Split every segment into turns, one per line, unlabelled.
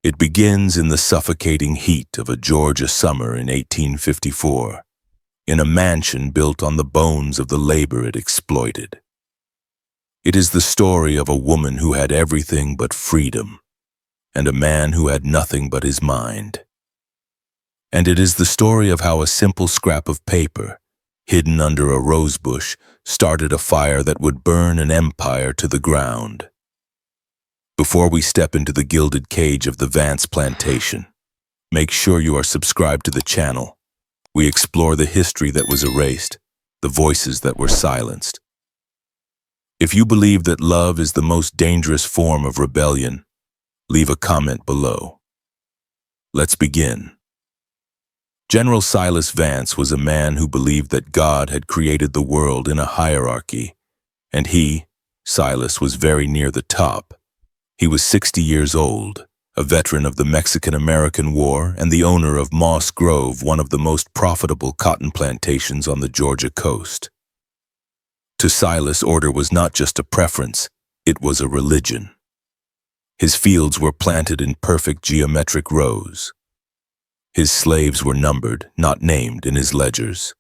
It begins in the suffocating heat of a Georgia summer in 1854, in a mansion built on the bones of the labor it exploited. It is the story of a woman who had everything but freedom, and a man who had nothing but his mind. And it is the story of how a simple scrap of paper, hidden under a rosebush, started a fire that would burn an empire to the ground. Before we step into the gilded cage of the Vance plantation, make sure you are subscribed to the channel. We explore the history that was erased, the voices that were silenced. If you believe that love is the most dangerous form of rebellion, leave a comment below. Let's begin. General Silas Vance was a man who believed that God had created the world in a hierarchy, and he, Silas, was very near the top. He was 60 years old, a veteran of the Mexican-American War and the owner of Moss Grove, one of the most profitable cotton plantations on the Georgia coast. To Silas, order was not just a preference, it was a religion. His fields were planted in perfect geometric rows. His slaves were numbered, not named, in his ledgers.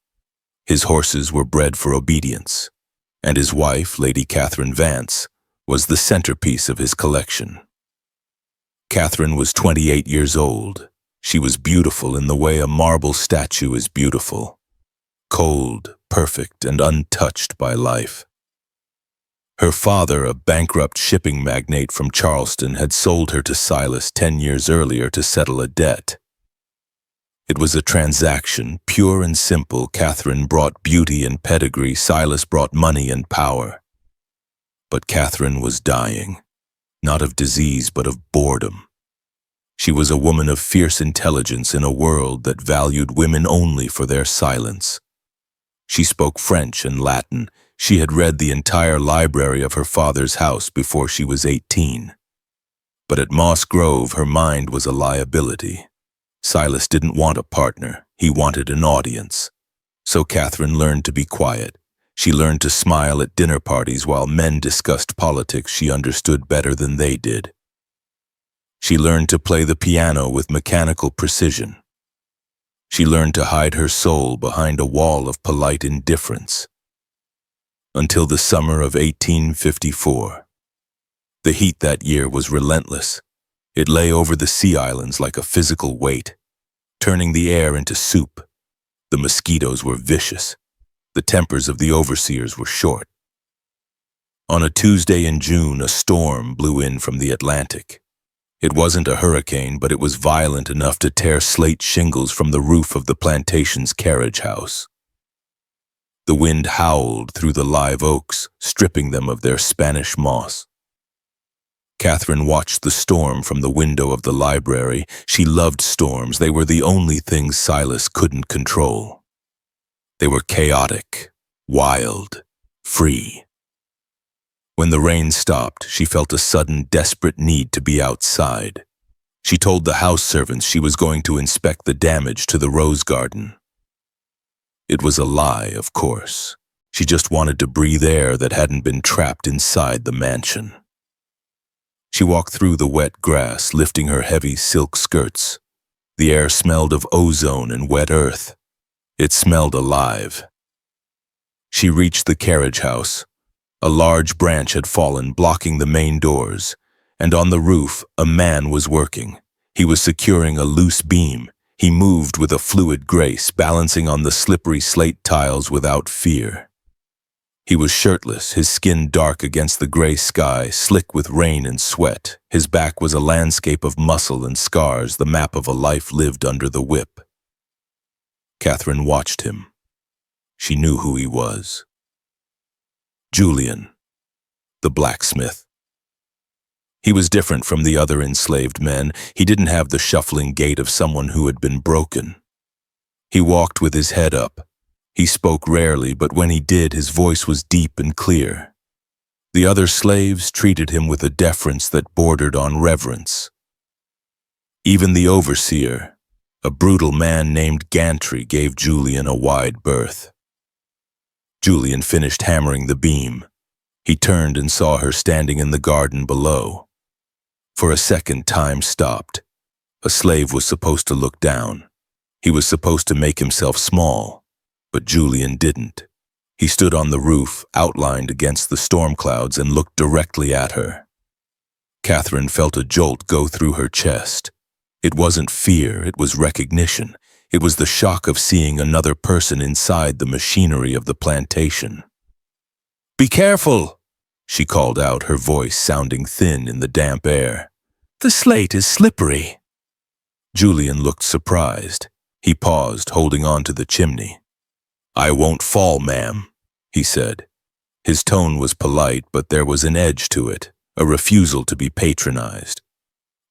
His horses were bred for obedience, and his wife, Lady Catherine Vance, was the centerpiece of his collection. Catherine was 28 years old. She was beautiful in the way a marble statue is beautiful, cold, perfect, and untouched by life. Her father, a bankrupt shipping magnate from Charleston, had sold her to Silas 10 years earlier to settle a debt. It was a transaction, pure and simple. Catherine brought beauty and pedigree, Silas brought money and power. But Catherine was dying, not of disease but of boredom. She was a woman of fierce intelligence in a world that valued women only for their silence. She spoke French and Latin. She had read the entire library of her father's house before she was 18. But at Moss Grove, her mind was a liability. Silas didn't want a partner, he wanted an audience. So Catherine learned to be quiet. She learned to smile at dinner parties while men discussed politics she understood better than they did. She learned to play the piano with mechanical precision. She learned to hide her soul behind a wall of polite indifference. Until the summer of 1854. The heat that year was relentless. It lay over the sea islands like a physical weight, turning the air into soup. The mosquitoes were vicious. The tempers of the overseers were short. On a Tuesday in June, a storm blew in from the Atlantic. It wasn't a hurricane, but it was violent enough to tear slate shingles from the roof of the plantation's carriage house. The wind howled through the live oaks, stripping them of their Spanish moss. Catherine watched the storm from the window of the library. She loved storms. They were the only things Silas couldn't control. They were chaotic, wild, free. When the rain stopped, she felt a sudden, desperate need to be outside. She told the house servants she was going to inspect the damage to the rose garden. It was a lie, of course. She just wanted to breathe air that hadn't been trapped inside the mansion. She walked through the wet grass, lifting her heavy silk skirts. The air smelled of ozone and wet earth. It smelled alive. She reached the carriage house. A large branch had fallen, blocking the main doors, and on the roof, a man was working. He was securing a loose beam. He moved with a fluid grace, balancing on the slippery slate tiles without fear. He was shirtless, his skin dark against the gray sky, slick with rain and sweat. His back was a landscape of muscle and scars, the map of a life lived under the whip. Catherine watched him. She knew who he was. Julian, the blacksmith. He was different from the other enslaved men. He didn't have the shuffling gait of someone who had been broken. He walked with his head up. He spoke rarely, but when he did, his voice was deep and clear. The other slaves treated him with a deference that bordered on reverence. Even the overseer, a brutal man named Gantry, gave Julian a wide berth. Julian finished hammering the beam. He turned and saw her standing in the garden below. For a second, time stopped. A slave was supposed to look down. He was supposed to make himself small, but Julian didn't. He stood on the roof, outlined against the storm clouds, and looked directly at her. Catherine felt a jolt go through her chest. It wasn't fear, it was recognition. It was the shock of seeing another person inside the machinery of the plantation. "Be careful!" she called out, her voice sounding thin in the damp air. "The slate is slippery." Julian looked surprised. He paused, holding on to the chimney. "I won't fall, ma'am," he said. His tone was polite, but there was an edge to it, a refusal to be patronized.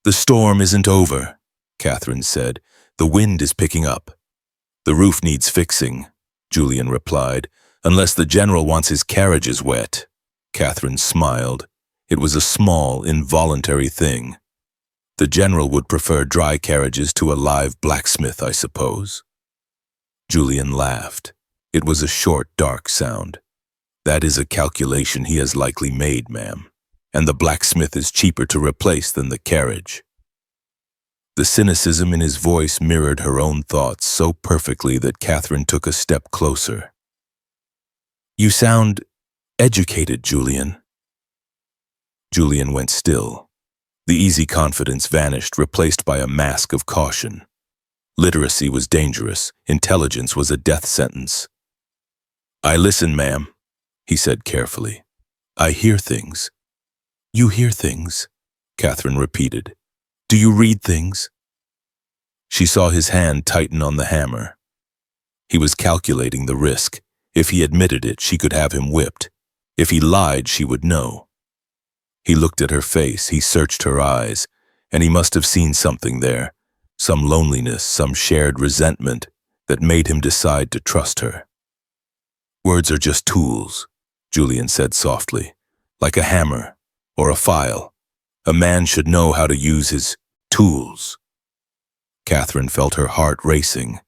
"The storm isn't over," Catherine said. "The wind is picking up." "The roof needs fixing," Julian replied, "unless the general wants his carriages wet." Catherine smiled. It was a small, involuntary thing. "The general would prefer dry carriages to a live blacksmith, I suppose." Julian laughed. It was a short, dark sound. "That is a calculation he has likely made, ma'am, and the blacksmith is cheaper to replace than the carriage." The cynicism in his voice mirrored her own thoughts so perfectly that Catherine took a step closer. "You sound educated, Julian." Julian went still. The easy confidence vanished, replaced by a mask of caution. Literacy was dangerous. Intelligence was a death sentence. "I listen, ma'am," he said carefully. "I hear things." "You hear things," Catherine repeated. "Do you read things?" She saw his hand tighten on the hammer. He was calculating the risk. If he admitted it, she could have him whipped. If he lied, she would know. He looked at her face, he searched her eyes, and he must have seen something there, some loneliness, some shared resentment that made him decide to trust her. "Words are just tools," Julian said softly, "like a hammer or a file. A man should know how to use his tools." Catherine felt her heart racing.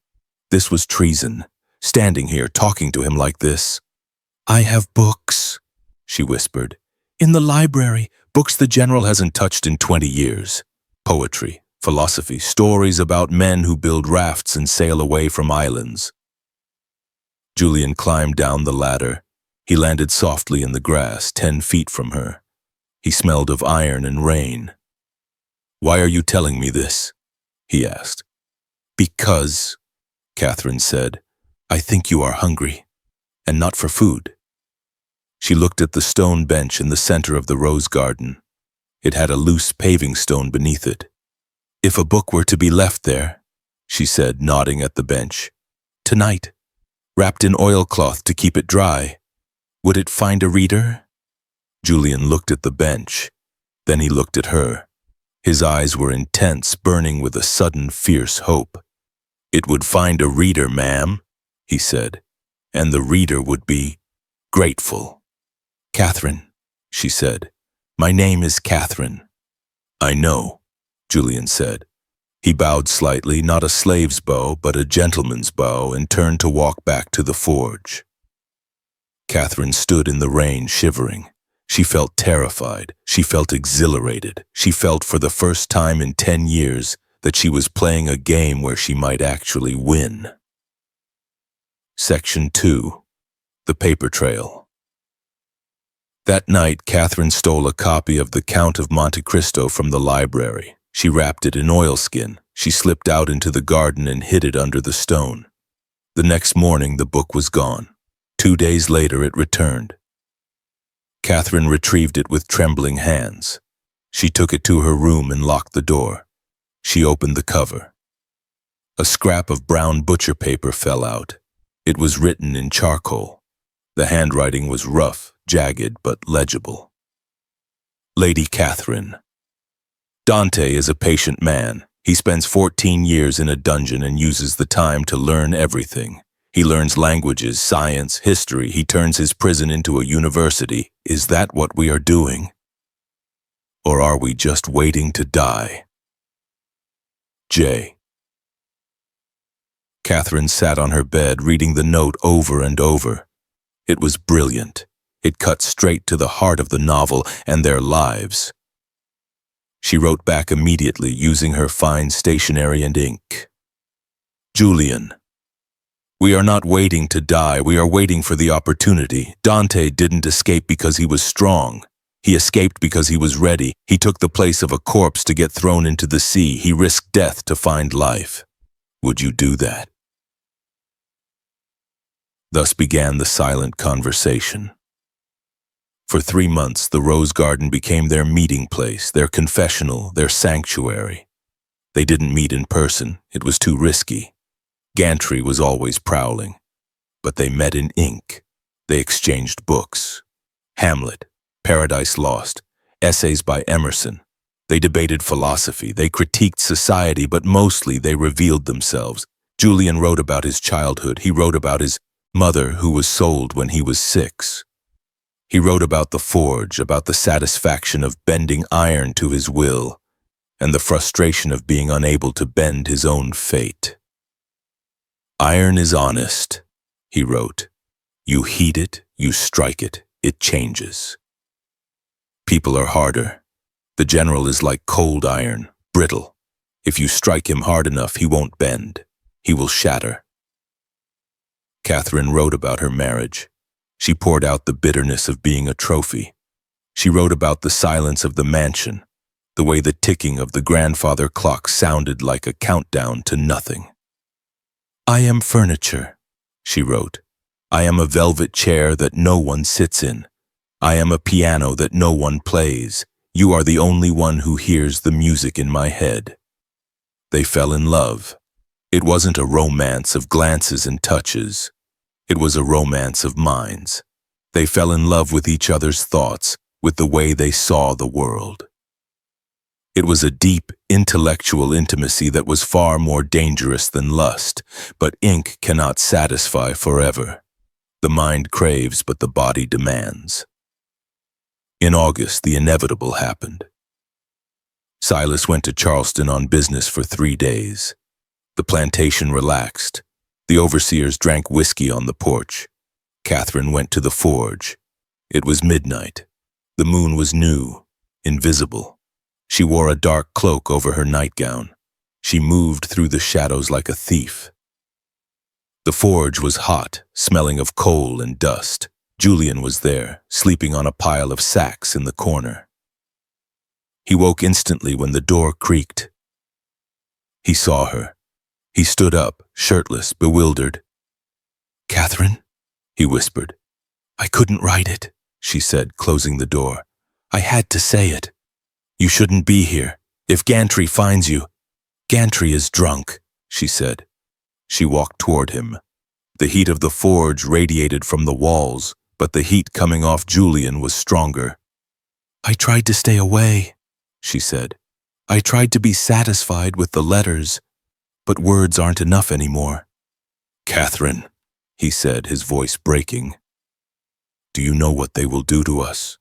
This was treason, standing here talking to him like this. "I have books," she whispered. "In the library, books the general hasn't touched in 20 years. Poetry, philosophy, stories about men who build rafts and sail away from islands." Julian climbed down the ladder. He landed softly in the grass, 10 feet from her. He smelled of iron and rain. "Why are you telling me this?" he asked. "Because," Catherine said, "I think you are hungry, and not for food." She looked at the stone bench in the center of the rose garden. It had a loose paving stone beneath it. "If a book were to be left there," she said, nodding at the bench, "tonight, wrapped in oilcloth to keep it dry, would it find a reader?" Julian looked at the bench. Then he looked at her. His eyes were intense, burning with a sudden, fierce hope. "It would find a reader, ma'am," he said, "and the reader would be grateful." "Catherine," she said. "My name is Catherine." "I know," Julian said. He bowed slightly, not a slave's bow, but a gentleman's bow, and turned to walk back to the forge. Catherine stood in the rain, shivering. She felt terrified. She felt exhilarated. She felt for the first time in 10 years that she was playing a game where she might actually win. Section 2. The Paper Trail. That night, Catherine stole a copy of The Count of Monte Cristo from the library. She wrapped it in oilskin. She slipped out into the garden and hid it under the stone. The next morning, the book was gone. 2 days later, it returned. Catherine retrieved it with trembling hands. She took it to her room and locked the door. She opened the cover. A scrap of brown butcher paper fell out. It was written in charcoal. The handwriting was rough, jagged, but legible. Lady Catherine. Dante is a patient man. He spends 14 years in a dungeon and uses the time to learn everything. He learns languages, science, history. He turns his prison into a university. Is that what we are doing? Or are we just waiting to die? J. Catherine sat on her bed, reading the note over and over. It was brilliant. It cut straight to the heart of the novel and their lives. She wrote back immediately using her fine stationery and ink. Julian. We are not waiting to die, we are waiting for the opportunity. Dante didn't escape because he was strong. He escaped because he was ready. He took the place of a corpse to get thrown into the sea. He risked death to find life. Would you do that? Thus began the silent conversation. For 3 months, the Rose Garden became their meeting place, their confessional, their sanctuary. They didn't meet in person. It was too risky. Gantry was always prowling. But they met in ink. They exchanged books. Hamlet, Paradise Lost, essays by Emerson. They debated philosophy. They critiqued society, but mostly they revealed themselves. Julian wrote about his childhood. He wrote about his mother who was sold when he was 6. He wrote about the forge, about the satisfaction of bending iron to his will, and the frustration of being unable to bend his own fate. Iron is honest, he wrote. You heat it, you strike it, it changes. People are harder. The general is like cold iron, brittle. If you strike him hard enough, he won't bend. He will shatter. Catherine wrote about her marriage. She poured out the bitterness of being a trophy. She wrote about the silence of the mansion, the way the ticking of the grandfather clock sounded like a countdown to nothing. I am furniture, she wrote. I am a velvet chair that no one sits in. I am a piano that no one plays. You are the only one who hears the music in my head. They fell in love. It wasn't a romance of glances and touches. It was a romance of minds. They fell in love with each other's thoughts, with the way they saw the world. It was a deep, intellectual intimacy that was far more dangerous than lust, but ink cannot satisfy forever. The mind craves, but the body demands. In August, the inevitable happened. Silas went to Charleston on business for 3 days. The plantation relaxed. The overseers drank whiskey on the porch. Catherine went to the forge. It was midnight. The moon was new, invisible. She wore a dark cloak over her nightgown. She moved through the shadows like a thief. The forge was hot, smelling of coal and dust. Julian was there, sleeping on a pile of sacks in the corner. He woke instantly when the door creaked. He saw her. He stood up, shirtless, bewildered. Catherine, he whispered. I couldn't write it, she said, closing the door. I had to say it. You shouldn't be here. If Gantry finds you. Gantry is drunk, she said. She walked toward him. The heat of the forge radiated from the walls, but the heat coming off Julian was stronger. I tried to stay away, she said. I tried to be satisfied with the letters, but words aren't enough anymore. Catherine, he said, his voice breaking. Do you know what they will do to us?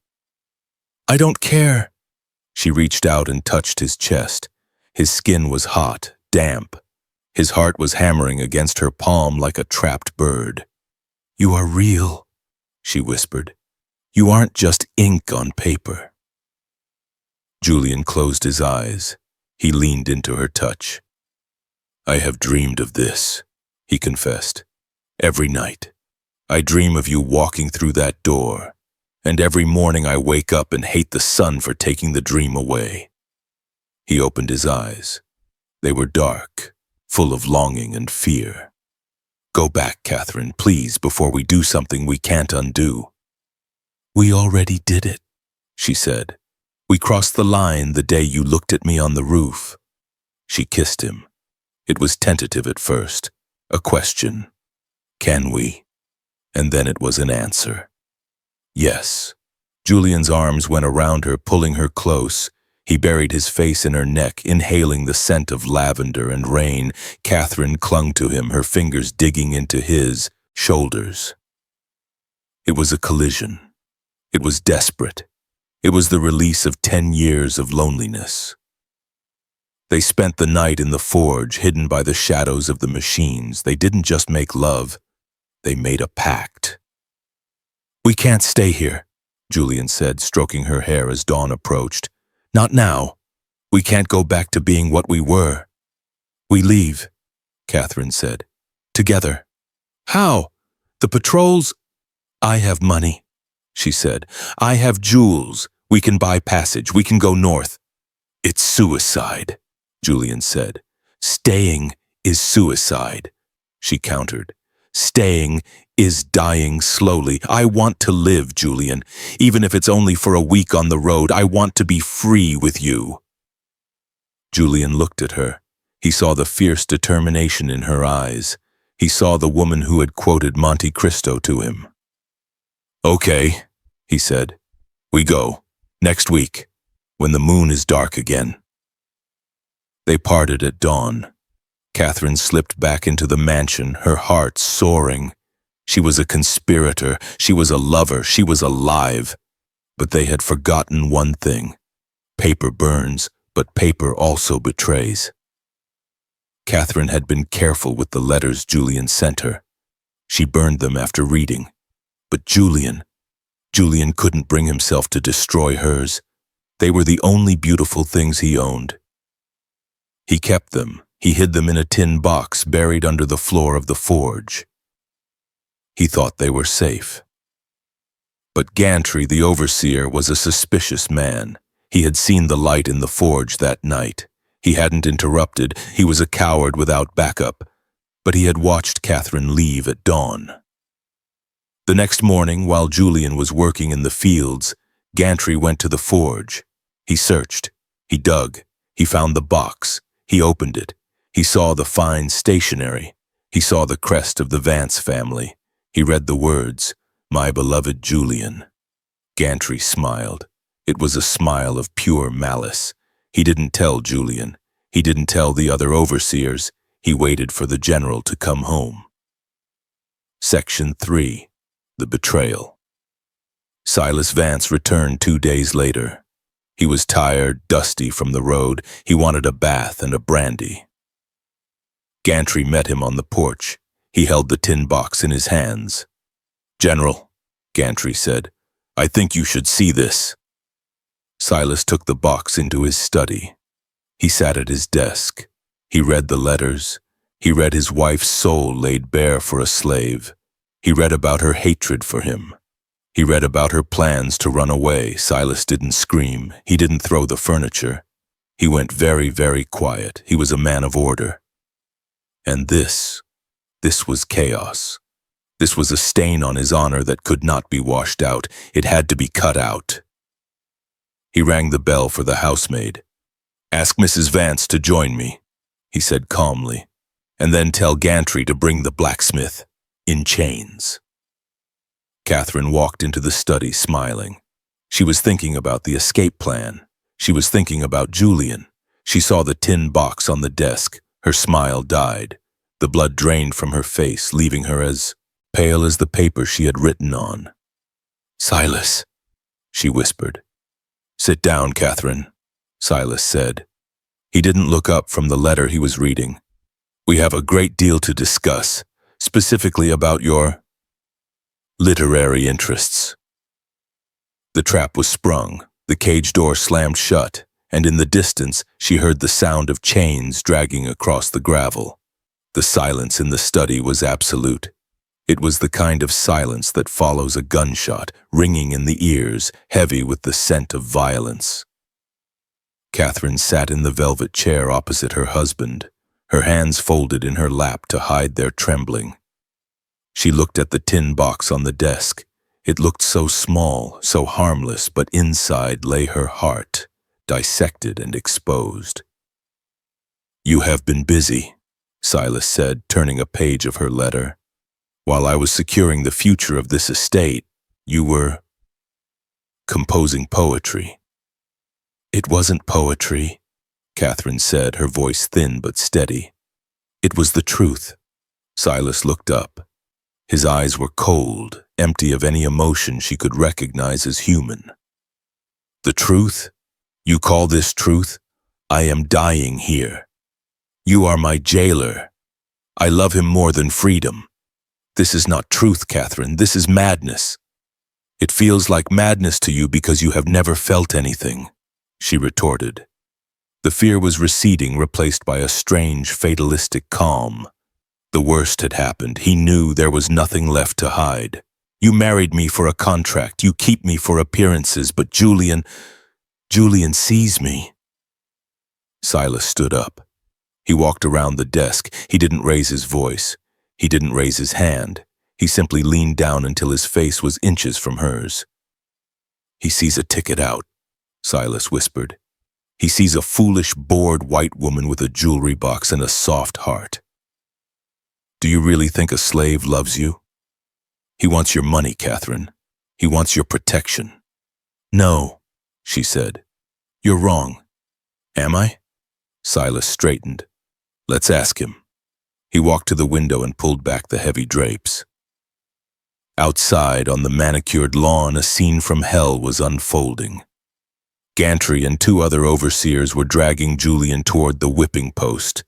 I don't care. She reached out and touched his chest. His skin was hot, damp. His heart was hammering against her palm like a trapped bird. You are real, she whispered. You aren't just ink on paper. Julian closed his eyes. He leaned into her touch. I have dreamed of this, he confessed. Every night. I dream of you walking through that door, and every morning I wake up and hate the sun for taking the dream away. He opened his eyes. They were dark, full of longing and fear. Go back, Catherine, please, before we do something we can't undo. We already did it, she said. We crossed the line the day you looked at me on the roof. She kissed him. It was tentative at first, a question. Can we? And then it was an answer. Yes. Julian's arms went around her, pulling her close. He buried his face in her neck, inhaling the scent of lavender and rain. Catherine clung to him, her fingers digging into his shoulders. It was a collision. It was desperate. It was the release of 10 years of loneliness. They spent the night in the forge, hidden by the shadows of the machines. They didn't just make love. They made a pact. We can't stay here, Julian said, stroking her hair as dawn approached. Not now. We can't go back to being what we were. We leave, Catherine said. Together. How? The patrols? I have money, she said. I have jewels. We can buy passage. We can go north. It's suicide, Julian said. Staying is suicide, she countered. Staying is dying slowly. I want to live, Julian. Even if it's only for a week on the road, I want to be free with you. Julian looked at her. He saw the fierce determination in her eyes. He saw the woman who had quoted Monte Cristo to him. Okay, he said. We go. Next week, when the moon is dark again. They parted at dawn. Catherine slipped back into the mansion, her heart soaring. She was a conspirator, she was a lover, she was alive. But they had forgotten one thing. Paper burns, but paper also betrays. Catherine had been careful with the letters Julian sent her. She burned them after reading. But Julian couldn't bring himself to destroy hers. They were the only beautiful things he owned. He kept them. He hid them in a tin box buried under the floor of the forge. He thought they were safe. But Gantry, the overseer, was a suspicious man. He had seen the light in the forge that night. He hadn't interrupted. He was a coward without backup. But he had watched Catherine leave at dawn. The next morning, while Julian was working in the fields, Gantry went to the forge. He searched. He dug. He found the box. He opened it. He saw the fine stationery. He saw the crest of the Vance family. He read the words, "My beloved Julian." Gantry smiled. It was a smile of pure malice. He didn't tell Julian. He didn't tell the other overseers. He waited for the general to come home. Section 3. The Betrayal. Silas Vance returned 2 days later. He was tired, dusty from the road. He wanted a bath and a brandy. Gantry met him on the porch. He held the tin box in his hands. "General," Gantry said, "I think you should see this." Silas took the box into his study. He sat at his desk. He read the letters. He read his wife's soul laid bare for a slave. He read about her hatred for him. He read about her plans to run away. Silas didn't scream. He didn't throw the furniture. He went very, very quiet. He was a man of order. And this was chaos. This was a stain on his honor that could not be washed out. It had to be cut out. He rang the bell for the housemaid. "Ask Mrs. Vance to join me," he said calmly, "and then tell Gantry to bring the blacksmith in chains." Catherine walked into the study smiling. She was thinking about the escape plan. She was thinking about Julian. She saw the tin box on the desk. Her smile died. The blood drained from her face, leaving her as pale as the paper she had written on. "Silas," she whispered. "Sit down, Catherine," Silas said. He didn't look up from the letter he was reading. "We have a great deal to discuss, specifically about your literary interests." The trap was sprung, the cage door slammed shut, and in the distance she heard the sound of chains dragging across the gravel. The silence in the study was absolute. It was the kind of silence that follows a gunshot, ringing in the ears, heavy with the scent of violence. Catherine sat in the velvet chair opposite her husband, her hands folded in her lap to hide their trembling. She looked at the tin box on the desk. It looked so small, so harmless, but inside lay her heart, dissected and exposed. "You have been busy," Silas said, turning a page of her letter. "While I was securing the future of this estate, you were composing poetry." "It wasn't poetry," Catherine said, her voice thin but steady. "It was the truth." Silas looked up. His eyes were cold, empty of any emotion she could recognize as human. "The truth? You call this truth? I am dying here. You are my jailer. I love him more than freedom. This is not truth, Catherine. This is madness. It feels like madness to you because you have never felt anything," she retorted. The fear was receding, replaced by a strange, fatalistic calm. The worst had happened. He knew there was nothing left to hide. You married me for a contract. You keep me for appearances, but Julian sees me. Silas stood up. He walked around the desk. He didn't raise his voice. He didn't raise his hand. He simply leaned down until his face was inches from hers. He sees a ticket out, Silas whispered. He sees a foolish, bored white woman with a jewelry box and a soft heart. Do you really think a slave loves you? He wants your money, Catherine. He wants your protection. No, she said. You're wrong. Am I? Silas straightened. Let's ask him. He walked to the window and pulled back the heavy drapes. Outside, on the manicured lawn, a scene from hell was unfolding. Gantry and two other overseers were dragging Julian toward the whipping post,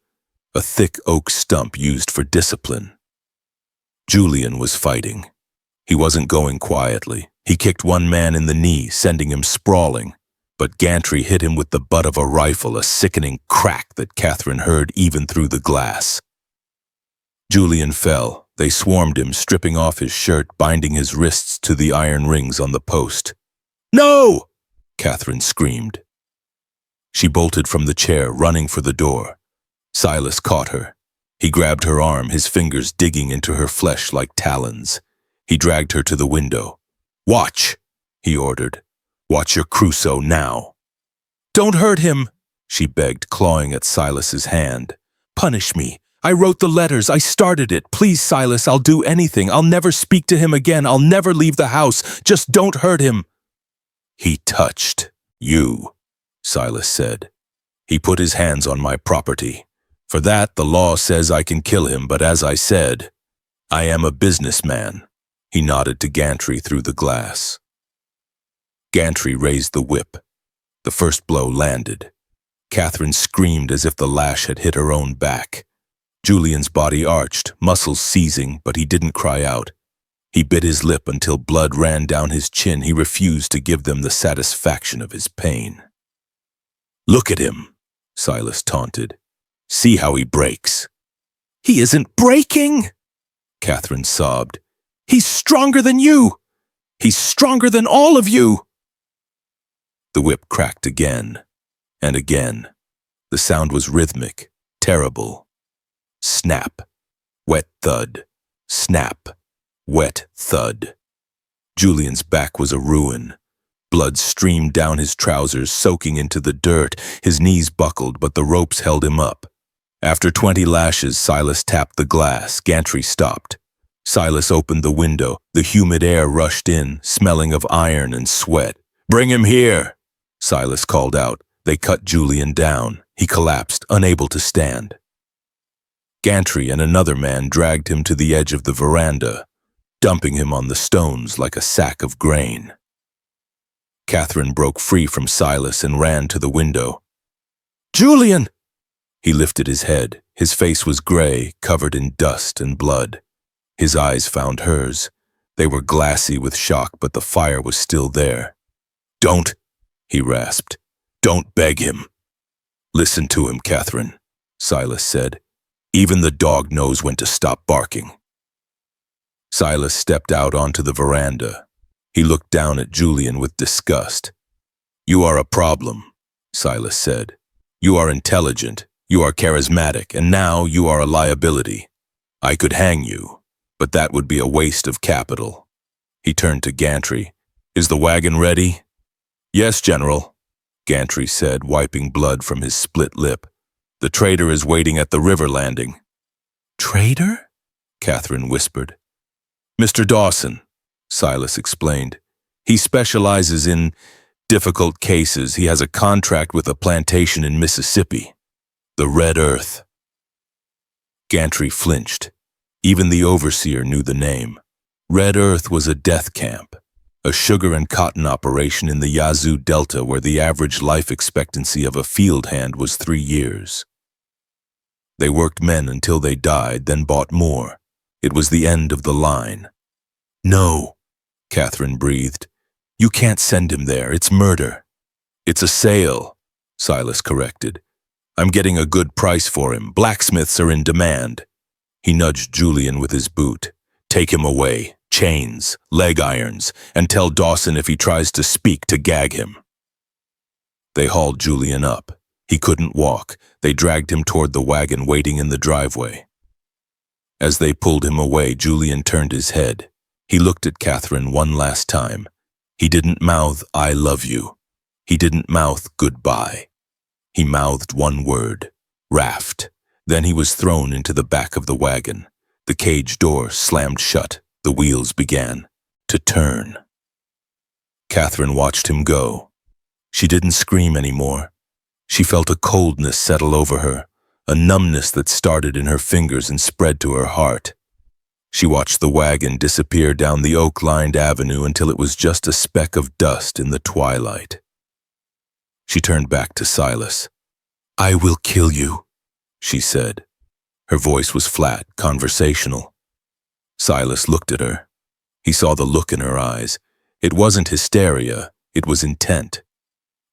a thick oak stump used for discipline. Julian was fighting. He wasn't going quietly. He kicked one man in the knee, sending him sprawling, but Gantry hit him with the butt of a rifle, a sickening crack that Catherine heard even through the glass. Julian fell. They swarmed him, stripping off his shirt, binding his wrists to the iron rings on the post. No! Catherine screamed. She bolted from the chair, running for the door. Silas caught her. He grabbed her arm, his fingers digging into her flesh like talons. He dragged her to the window. Watch, he ordered. Watch your Crusoe now. Don't hurt him, she begged, clawing at Silas's hand. Punish me. I wrote the letters. I started it. Please, Silas, I'll do anything. I'll never speak to him again. I'll never leave the house. Just don't hurt him. He touched you, Silas said. He put his hands on my property. For that, the law says I can kill him, but as I said, I am a businessman. He nodded to Gantry through the glass. Gantry raised the whip. The first blow landed. Catherine screamed as if the lash had hit her own back. Julian's body arched, muscles seizing, but he didn't cry out. He bit his lip until blood ran down his chin. He refused to give them the satisfaction of his pain. Look at him, Silas taunted. See how he breaks. He isn't breaking, Catherine sobbed. He's stronger than you. He's stronger than all of you. The whip cracked again and again. The sound was rhythmic, terrible. Snap, wet thud, snap, wet thud. Julian's back was a ruin. Blood streamed down his trousers, soaking into the dirt. His knees buckled, but the ropes held him up. After 20 lashes, Silas tapped the glass. Gantry stopped. Silas opened the window. The humid air rushed in, smelling of iron and sweat. Bring him here, Silas called out. They cut Julian down. He collapsed, unable to stand. Gantry and another man dragged him to the edge of the veranda, dumping him on the stones like a sack of grain. Catherine broke free from Silas and ran to the window. Julian! He lifted his head. His face was gray, covered in dust and blood. His eyes found hers. They were glassy with shock, but the fire was still there. Don't, he rasped. Don't beg him. Listen to him, Catherine, Silas said. Even the dog knows when to stop barking. Silas stepped out onto the veranda. He looked down at Julian with disgust. You are a problem, Silas said. You are intelligent, you are charismatic, and now you are a liability. I could hang you, but that would be a waste of capital. He turned to Gantry. Is the wagon ready? Yes, General, Gantry said, wiping blood from his split lip. The trader is waiting at the river landing. Trader? Catherine whispered. Mr. Dawson, Silas explained. He specializes in difficult cases. He has a contract with a plantation in Mississippi. The Red Earth. Gantry flinched. Even the overseer knew the name. Red Earth was a death camp, a sugar and cotton operation in the Yazoo Delta where the average life expectancy of a field hand was 3 years. They worked men until they died, then bought more. It was the end of the line. No, Catherine breathed. You can't send him there. It's murder. It's a sale. Silas corrected. I'm getting a good price for him. Blacksmiths are in demand. He nudged Julian with his boot. Take him away. Chains, leg irons, and tell Dawson if he tries to speak to gag him. They hauled Julian up. He couldn't walk. They dragged him toward the wagon waiting in the driveway. As they pulled him away, Julian turned his head. He looked at Catherine one last time. He didn't mouth, "I love you." He didn't mouth, "Goodbye." He mouthed one word, "Raft." Then he was thrown into the back of the wagon. The cage door slammed shut. The wheels began to turn. Catherine watched him go. She didn't scream anymore. She felt a coldness settle over her, a numbness that started in her fingers and spread to her heart. She watched the wagon disappear down the oak-lined avenue until it was just a speck of dust in the twilight. She turned back to Silas. "I will kill you," she said. Her voice was flat, conversational. Silas looked at her. He saw the look in her eyes. It wasn't hysteria, it was intent.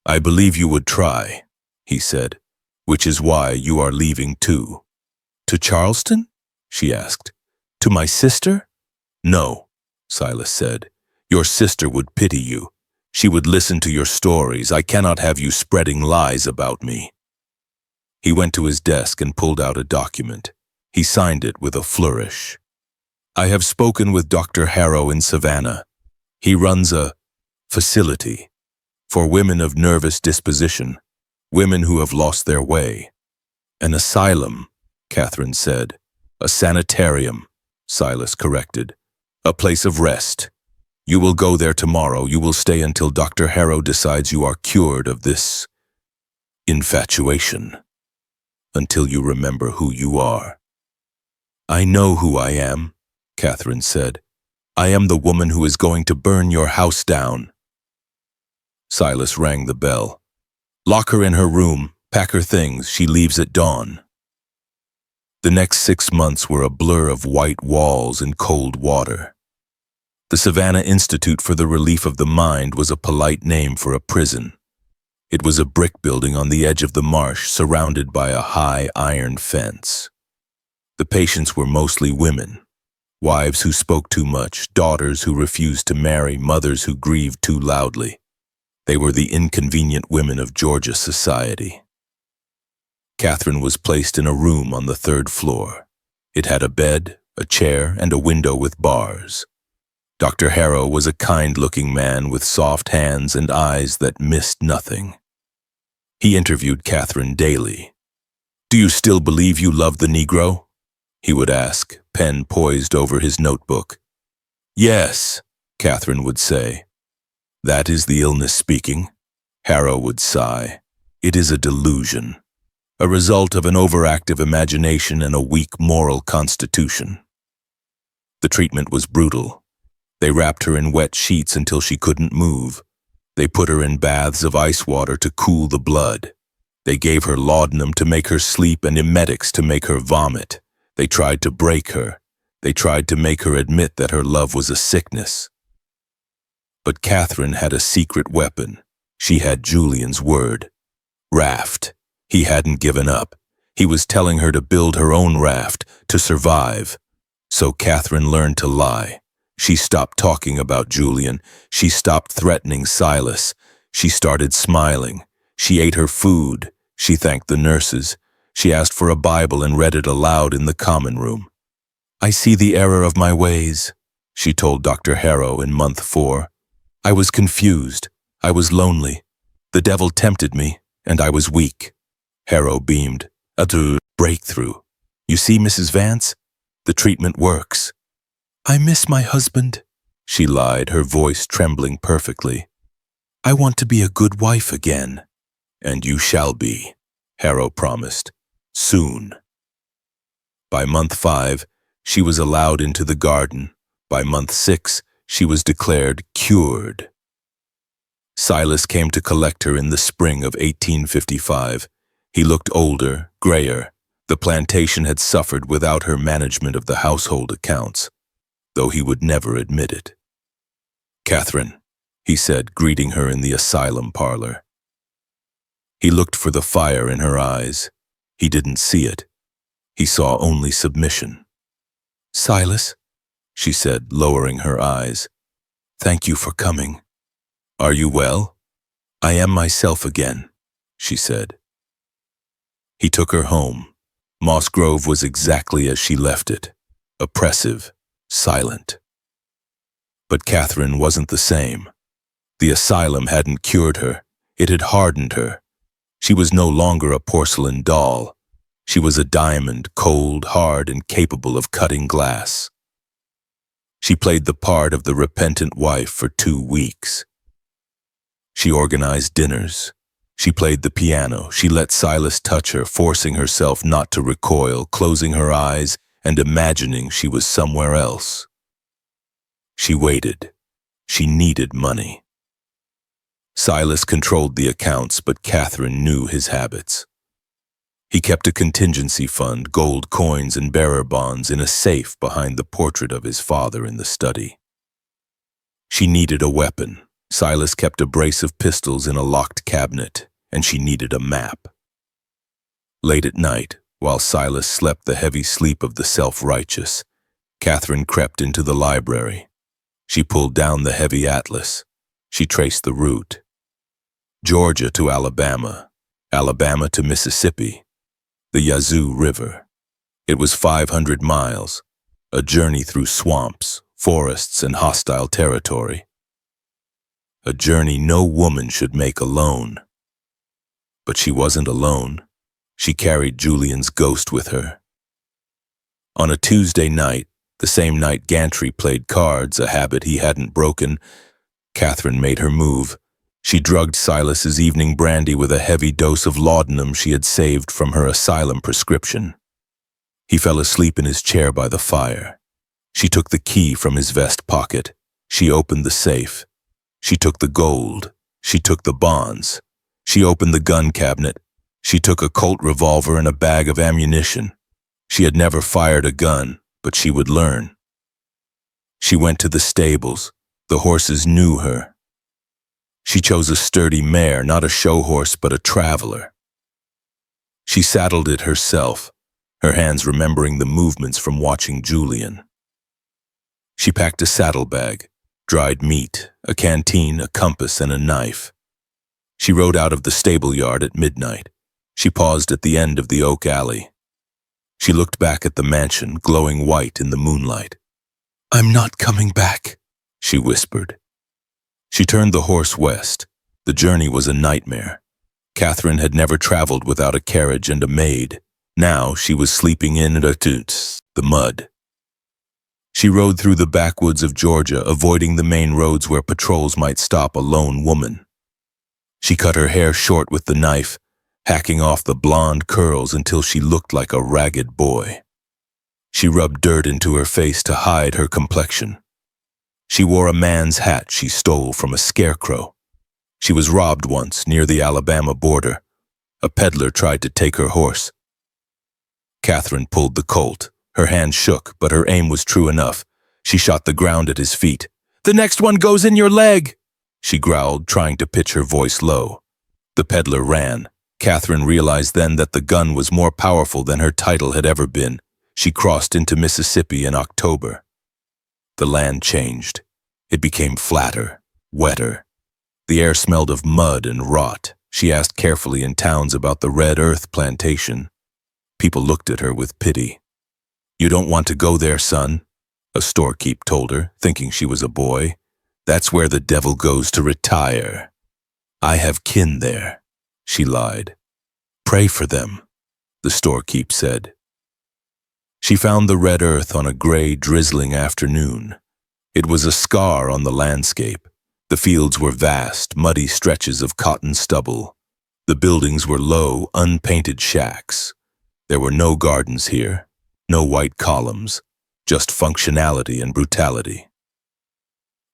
"I believe you would try," he said, "which is why you are leaving too." "To Charleston?" she asked. "To my sister?" "No," Silas said. "Your sister would pity you. She would listen to your stories. I cannot have you spreading lies about me." He went to his desk and pulled out a document. He signed it with a flourish. "I have spoken with Dr. Harrow in Savannah. He runs a facility for women of nervous disposition, women who have lost their way." "An asylum," Catherine said. "A sanitarium," Silas corrected. "A place of rest. You will go there tomorrow. You will stay until Dr. Harrow decides you are cured of this infatuation. Until you remember who you are." "I know who I am," Catherine said. "I am the woman who is going to burn your house down." Silas rang the bell. "Lock her in her room, pack her things, she leaves at dawn." The next 6 months were a blur of white walls and cold water. The Savannah Institute for the Relief of the Mind was a polite name for a prison. It was a brick building on the edge of the marsh, surrounded by a high iron fence. The patients were mostly women. Wives who spoke too much, daughters who refused to marry, mothers who grieved too loudly. They were the inconvenient women of Georgia society. Catherine was placed in a room on the 3rd floor. It had a bed, a chair, and a window with bars. Dr. Harrow was a kind-looking man with soft hands and eyes that missed nothing. He interviewed Catherine daily. "Do you still believe you love the Negro?" he would ask, pen poised over his notebook. "Yes," Catherine would say. "That is the illness speaking," Harrow would sigh. "It is a delusion, a result of an overactive imagination and a weak moral constitution." The treatment was brutal. They wrapped her in wet sheets until she couldn't move. They put her in baths of ice water to cool the blood. They gave her laudanum to make her sleep and emetics to make her vomit. They tried to break her. They tried to make her admit that her love was a sickness. But Catherine had a secret weapon. She had Julian's word. Raft. He hadn't given up. He was telling her to build her own raft, to survive. So Catherine learned to lie. She stopped talking about Julian. She stopped threatening Silas. She started smiling. She ate her food. She thanked the nurses. She asked for a Bible and read it aloud in the common room. "I see the error of my ways," she told Dr. Harrow in month 4. "I was confused. I was lonely. The devil tempted me, and I was weak." Harrow beamed. "A breakthrough. You see, Mrs. Vance? The treatment works." "I miss my husband," she lied, her voice trembling perfectly. "I want to be a good wife again." "And you shall be," Harrow promised. "Soon." By month 5, she was allowed into the garden. By month 6, she was declared cured. Silas came to collect her in the spring of 1855. He looked older, grayer. The plantation had suffered without her management of the household accounts, though he would never admit it. "Catherine," he said, greeting her in the asylum parlor. He looked for the fire in her eyes. He didn't see it. He saw only submission. "Silas," she said, lowering her eyes, "thank you for coming." "Are you well?" "I am myself again," she said. He took her home. Moss Grove was exactly as she left it, oppressive, silent. But Catherine wasn't the same. The asylum hadn't cured her. It had hardened her. She was no longer a porcelain doll. She was a diamond, cold, hard, and capable of cutting glass. She played the part of the repentant wife for 2 weeks. She organized dinners. She played the piano. She let Silas touch her, forcing herself not to recoil, closing her eyes and imagining she was somewhere else. She waited. She needed money. Silas controlled the accounts, but Catherine knew his habits. He kept a contingency fund, gold coins and bearer bonds in a safe behind the portrait of his father in the study. She needed a weapon. Silas kept a brace of pistols in a locked cabinet, and she needed a map. Late at night, while Silas slept the heavy sleep of the self-righteous, Catherine crept into the library. She pulled down the heavy atlas. She traced the route. Georgia to Alabama, Alabama to Mississippi, the Yazoo River. It was 500 miles, a journey through swamps, forests, and hostile territory. A journey no woman should make alone. But she wasn't alone. She carried Julian's ghost with her. On a Tuesday night, the same night Gantry played cards, a habit he hadn't broken, Catherine made her move. She drugged Silas's evening brandy with a heavy dose of laudanum she had saved from her asylum prescription. He fell asleep in his chair by the fire. She took the key from his vest pocket. She opened the safe. She took the gold. She took the bonds. She opened the gun cabinet. She took a Colt revolver and a bag of ammunition. She had never fired a gun, but she would learn. She went to the stables. The horses knew her. She chose a sturdy mare, not a show horse, but a traveler. She saddled it herself, her hands remembering the movements from watching Julian. She packed a saddlebag, dried meat, a canteen, a compass, and a knife. She rode out of the stable yard at midnight. She paused at the end of the oak alley. She looked back at the mansion, glowing white in the moonlight. "I'm not coming back," she whispered. She turned the horse west. The journey was a nightmare. Catherine had never traveled without a carriage and a maid. Now she was sleeping in the mud. She rode through the backwoods of Georgia, avoiding the main roads where patrols might stop a lone woman. She cut her hair short with the knife, hacking off the blonde curls until she looked like a ragged boy. She rubbed dirt into her face to hide her complexion. She wore a man's hat she stole from a scarecrow. She was robbed once near the Alabama border. A peddler tried to take her horse. Catherine pulled the Colt. Her hand shook, but her aim was true enough. She shot the ground at his feet. "The next one goes in your leg," she growled, trying to pitch her voice low. The peddler ran. Catherine realized then that the gun was more powerful than her title had ever been. She crossed into Mississippi in October. The land changed. It became flatter, wetter. The air smelled of mud and rot. She asked carefully in towns about the Red Earth plantation. People looked at her with pity. "You don't want to go there, son," a storekeep told her, thinking she was a boy. "That's where the devil goes to retire." "I have kin there," she lied. "Pray for them," the storekeep said. She found the Red Earth on a gray, drizzling afternoon. It was a scar on the landscape. The fields were vast, muddy stretches of cotton stubble. The buildings were low, unpainted shacks. There were no gardens here, no white columns, just functionality and brutality.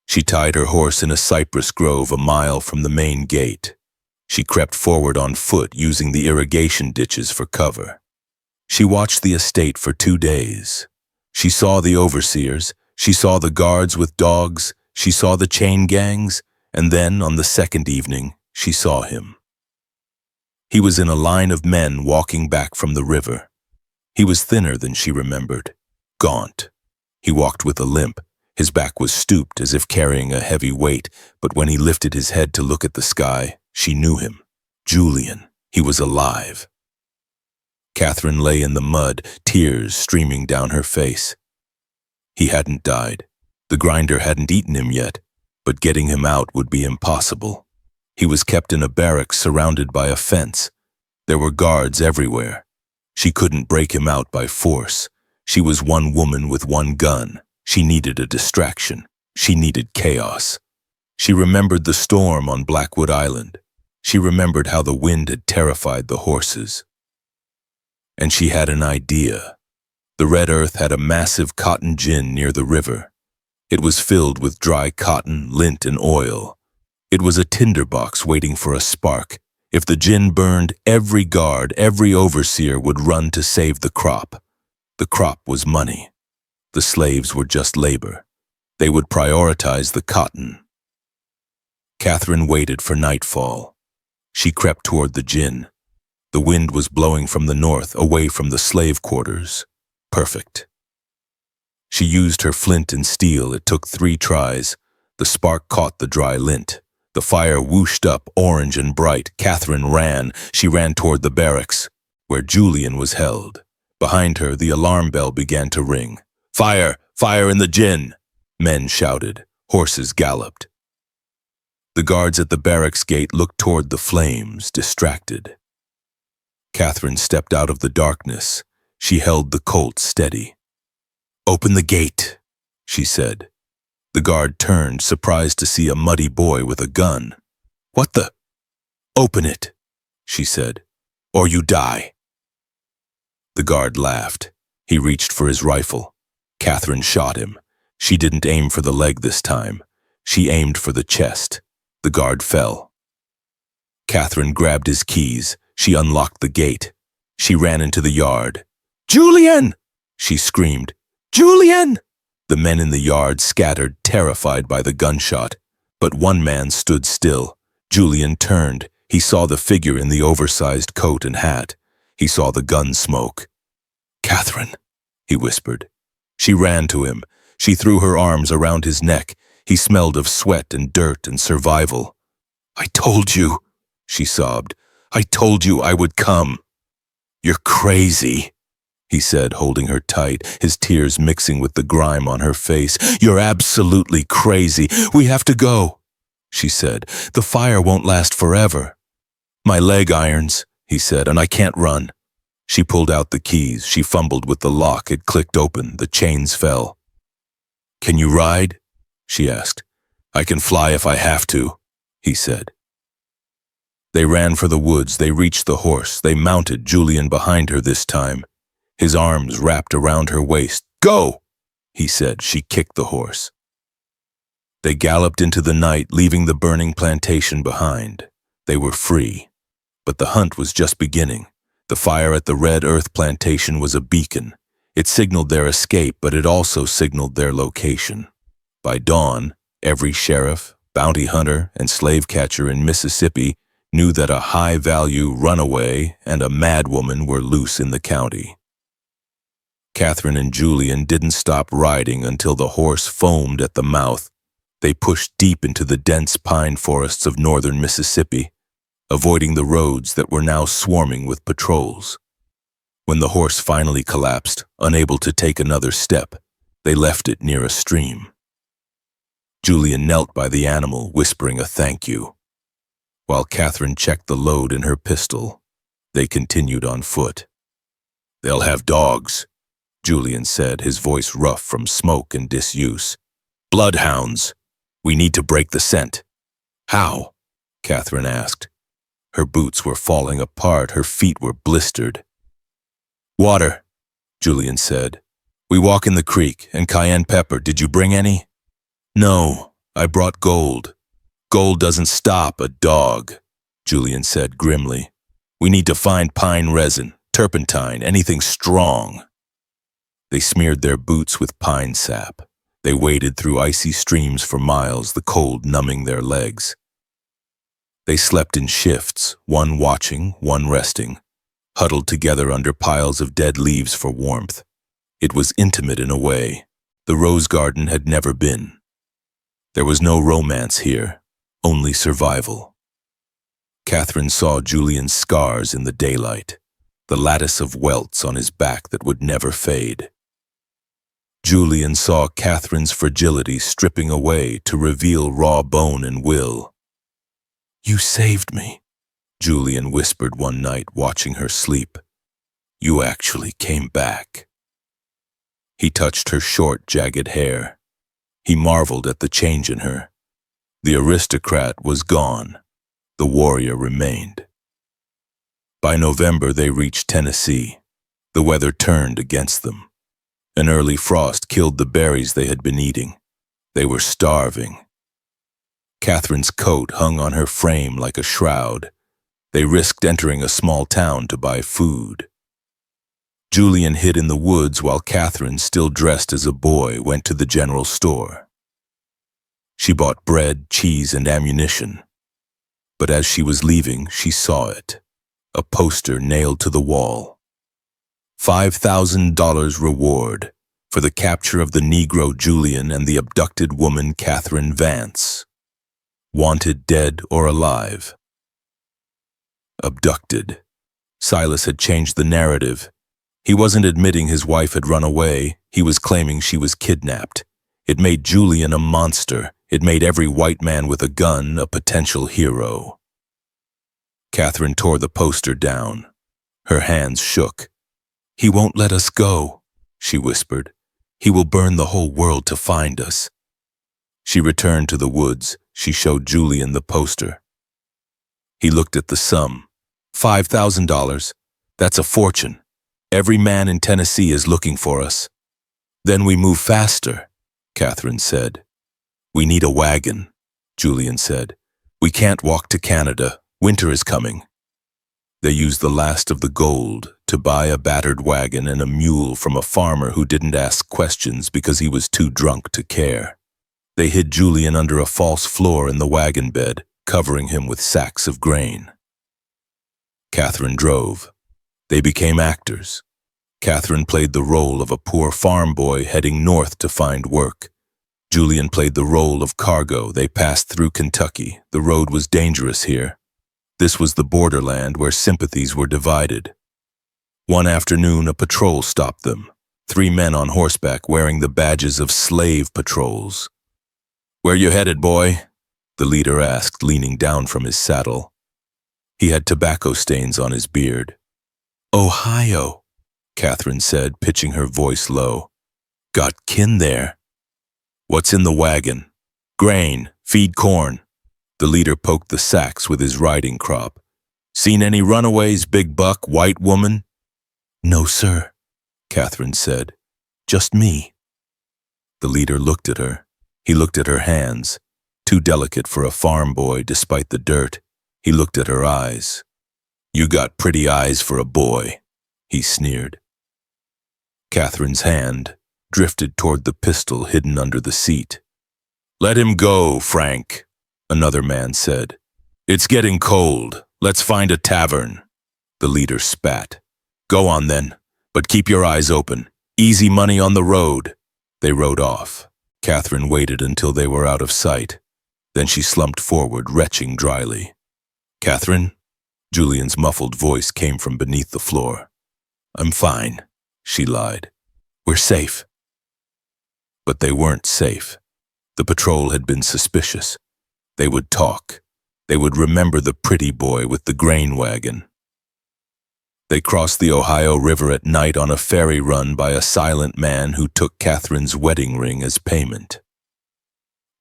She tied her horse in a cypress grove a mile from the main gate. She crept forward on foot, using the irrigation ditches for cover. She watched the estate for 2 days. She saw the overseers, she saw the guards with dogs, she saw the chain gangs, and then, on the second evening, she saw him. He was in a line of men walking back from the river. He was thinner than she remembered, gaunt. He walked with a limp. His back was stooped as if carrying a heavy weight, but when he lifted his head to look at the sky, she knew him. Julian. He was alive. Catherine lay in the mud, tears streaming down her face. He hadn't died. The grinder hadn't eaten him yet, but getting him out would be impossible. He was kept in a barracks surrounded by a fence. There were guards everywhere. She couldn't break him out by force. She was one woman with one gun. She needed a distraction. She needed chaos. She remembered the storm on Blackwood Island. She remembered how the wind had terrified the horses. And she had an idea. The Red Earth had a massive cotton gin near the river. It was filled with dry cotton, lint, and oil. It was a tinderbox waiting for a spark. If the gin burned, every guard, every overseer would run to save the crop. The crop was money. The slaves were just labor. They would prioritize the cotton. Catherine waited for nightfall. She crept toward the gin. The wind was blowing from the north, away from the slave quarters. Perfect. She used her flint and steel. It took 3 tries. The spark caught the dry lint. The fire whooshed up, orange and bright. Catherine ran. She ran toward the barracks, where Julian was held. Behind her, the alarm bell began to ring. "Fire! Fire in the gin!" Men shouted. Horses galloped. The guards at the barracks gate looked toward the flames, distracted. Catherine stepped out of the darkness. She held the Colt steady. "Open the gate," she said. The guard turned, surprised to see a muddy boy with a gun. "What the—" "Open it," she said, "or you die." The guard laughed. He reached for his rifle. Catherine shot him. She didn't aim for the leg this time. She aimed for the chest. The guard fell. Catherine grabbed his keys. She unlocked the gate. She ran into the yard. "Julian!" she screamed. "Julian!" The men in the yard scattered, terrified by the gunshot. But one man stood still. Julian turned. He saw the figure in the oversized coat and hat. He saw the gun smoke. "Catherine," he whispered. She ran to him. She threw her arms around his neck. He smelled of sweat and dirt and survival. "I told you," she sobbed. "I told you I would come." "You're crazy," he said, holding her tight, his tears mixing with the grime on her face. "You're absolutely crazy. We have to go," she said. "The fire won't last forever." "My leg irons," he said, "and I can't run." She pulled out the keys. She fumbled with the lock. It clicked open. The chains fell. "Can you ride?" she asked. "I can fly if I have to," he said. They ran for the woods. They reached the horse. They mounted, Julian behind her this time. His arms wrapped around her waist. "Go!" he said. She kicked the horse. They galloped into the night, leaving the burning plantation behind. They were free. But the hunt was just beginning. The fire at the Red Earth plantation was a beacon. It signaled their escape, but it also signaled their location. By dawn, every sheriff, bounty hunter, and slave catcher in Mississippi knew that a high-value runaway and a madwoman were loose in the county. Catherine and Julian didn't stop riding until the horse foamed at the mouth. They pushed deep into the dense pine forests of northern Mississippi, avoiding the roads that were now swarming with patrols. When the horse finally collapsed, unable to take another step, they left it near a stream. Julian knelt by the animal, whispering a thank you. While Catherine checked the load in her pistol, they continued on foot. "They'll have dogs," Julian said, his voice rough from smoke and disuse. "Bloodhounds. We need to break the scent." "How?" Catherine asked. Her boots were falling apart, her feet were blistered. "Water," Julian said. "We walk in the creek, and cayenne pepper. Did you bring any?" "No, I brought gold." "Gold doesn't stop a dog," Julian said grimly. "We need to find pine resin, turpentine, anything strong." They smeared their boots with pine sap. They waded through icy streams for miles, the cold numbing their legs. They slept in shifts, one watching, one resting, huddled together under piles of dead leaves for warmth. It was intimate in a way the rose garden had never been. There was no romance here, only survival. Catherine saw Julian's scars in the daylight, the lattice of welts on his back that would never fade. Julian saw Catherine's fragility stripping away to reveal raw bone and will. "You saved me," Julian whispered one night watching her sleep. "You actually came back." He touched her short, jagged hair. He marveled at the change in her. The aristocrat was gone. The warrior remained. By November, they reached Tennessee. The weather turned against them. An early frost killed the berries they had been eating. They were starving. Catherine's coat hung on her frame like a shroud. They risked entering a small town to buy food. Julian hid in the woods while Catherine, still dressed as a boy, went to the general store. She bought bread, cheese, and ammunition. But as she was leaving, she saw it. A poster nailed to the wall. $5,000 reward for the capture of the Negro Julian and the abducted woman Catherine Vance. Wanted dead or alive. Abducted. Silas had changed the narrative. He wasn't admitting his wife had run away. He was claiming she was kidnapped. It made Julian a monster. It made every white man with a gun a potential hero. Catherine tore the poster down. Her hands shook. "He won't let us go," she whispered. "He will burn the whole world to find us." She returned to the woods. She showed Julian the poster. He looked at the sum. $5,000. That's a fortune. Every man in Tennessee is looking for us. "Then we move faster," Catherine said. "We need a wagon," Julian said. "We can't walk to Canada. Winter is coming." They used the last of the gold to buy a battered wagon and a mule from a farmer who didn't ask questions because he was too drunk to care. They hid Julian under a false floor in the wagon bed, covering him with sacks of grain. Catherine drove. They became actors. Catherine played the role of a poor farm boy heading north to find work. Julian played the role of cargo. They passed through Kentucky. The road was dangerous here. This was the borderland where sympathies were divided. One afternoon, a patrol stopped them. 3 men on horseback wearing the badges of slave patrols. "Where you headed, boy?" the leader asked, leaning down from his saddle. He had tobacco stains on his beard. "Ohio," Catherine said, pitching her voice low. "Got kin there." "What's in the wagon?" "Grain, feed corn." The leader poked the sacks with his riding crop. "Seen any runaways, big buck, white woman?" "No, sir," Catherine said. "Just me." The leader looked at her. He looked at her hands, too delicate for a farm boy despite the dirt. He looked at her eyes. "You got pretty eyes for a boy," he sneered. Catherine's hand drifted toward the pistol hidden under the seat. "Let him go, Frank," another man said. "It's getting cold. Let's find a tavern." The leader spat. "Go on then, but keep your eyes open. Easy money on the road." They rode off. Catherine waited until they were out of sight. Then she slumped forward, retching dryly. "Catherine?" Julian's muffled voice came from beneath the floor. "I'm fine," she lied. "We're safe." But they weren't safe. The patrol had been suspicious. They would talk. They would remember the pretty boy with the grain wagon. They crossed the Ohio River at night on a ferry run by a silent man who took Catherine's wedding ring as payment.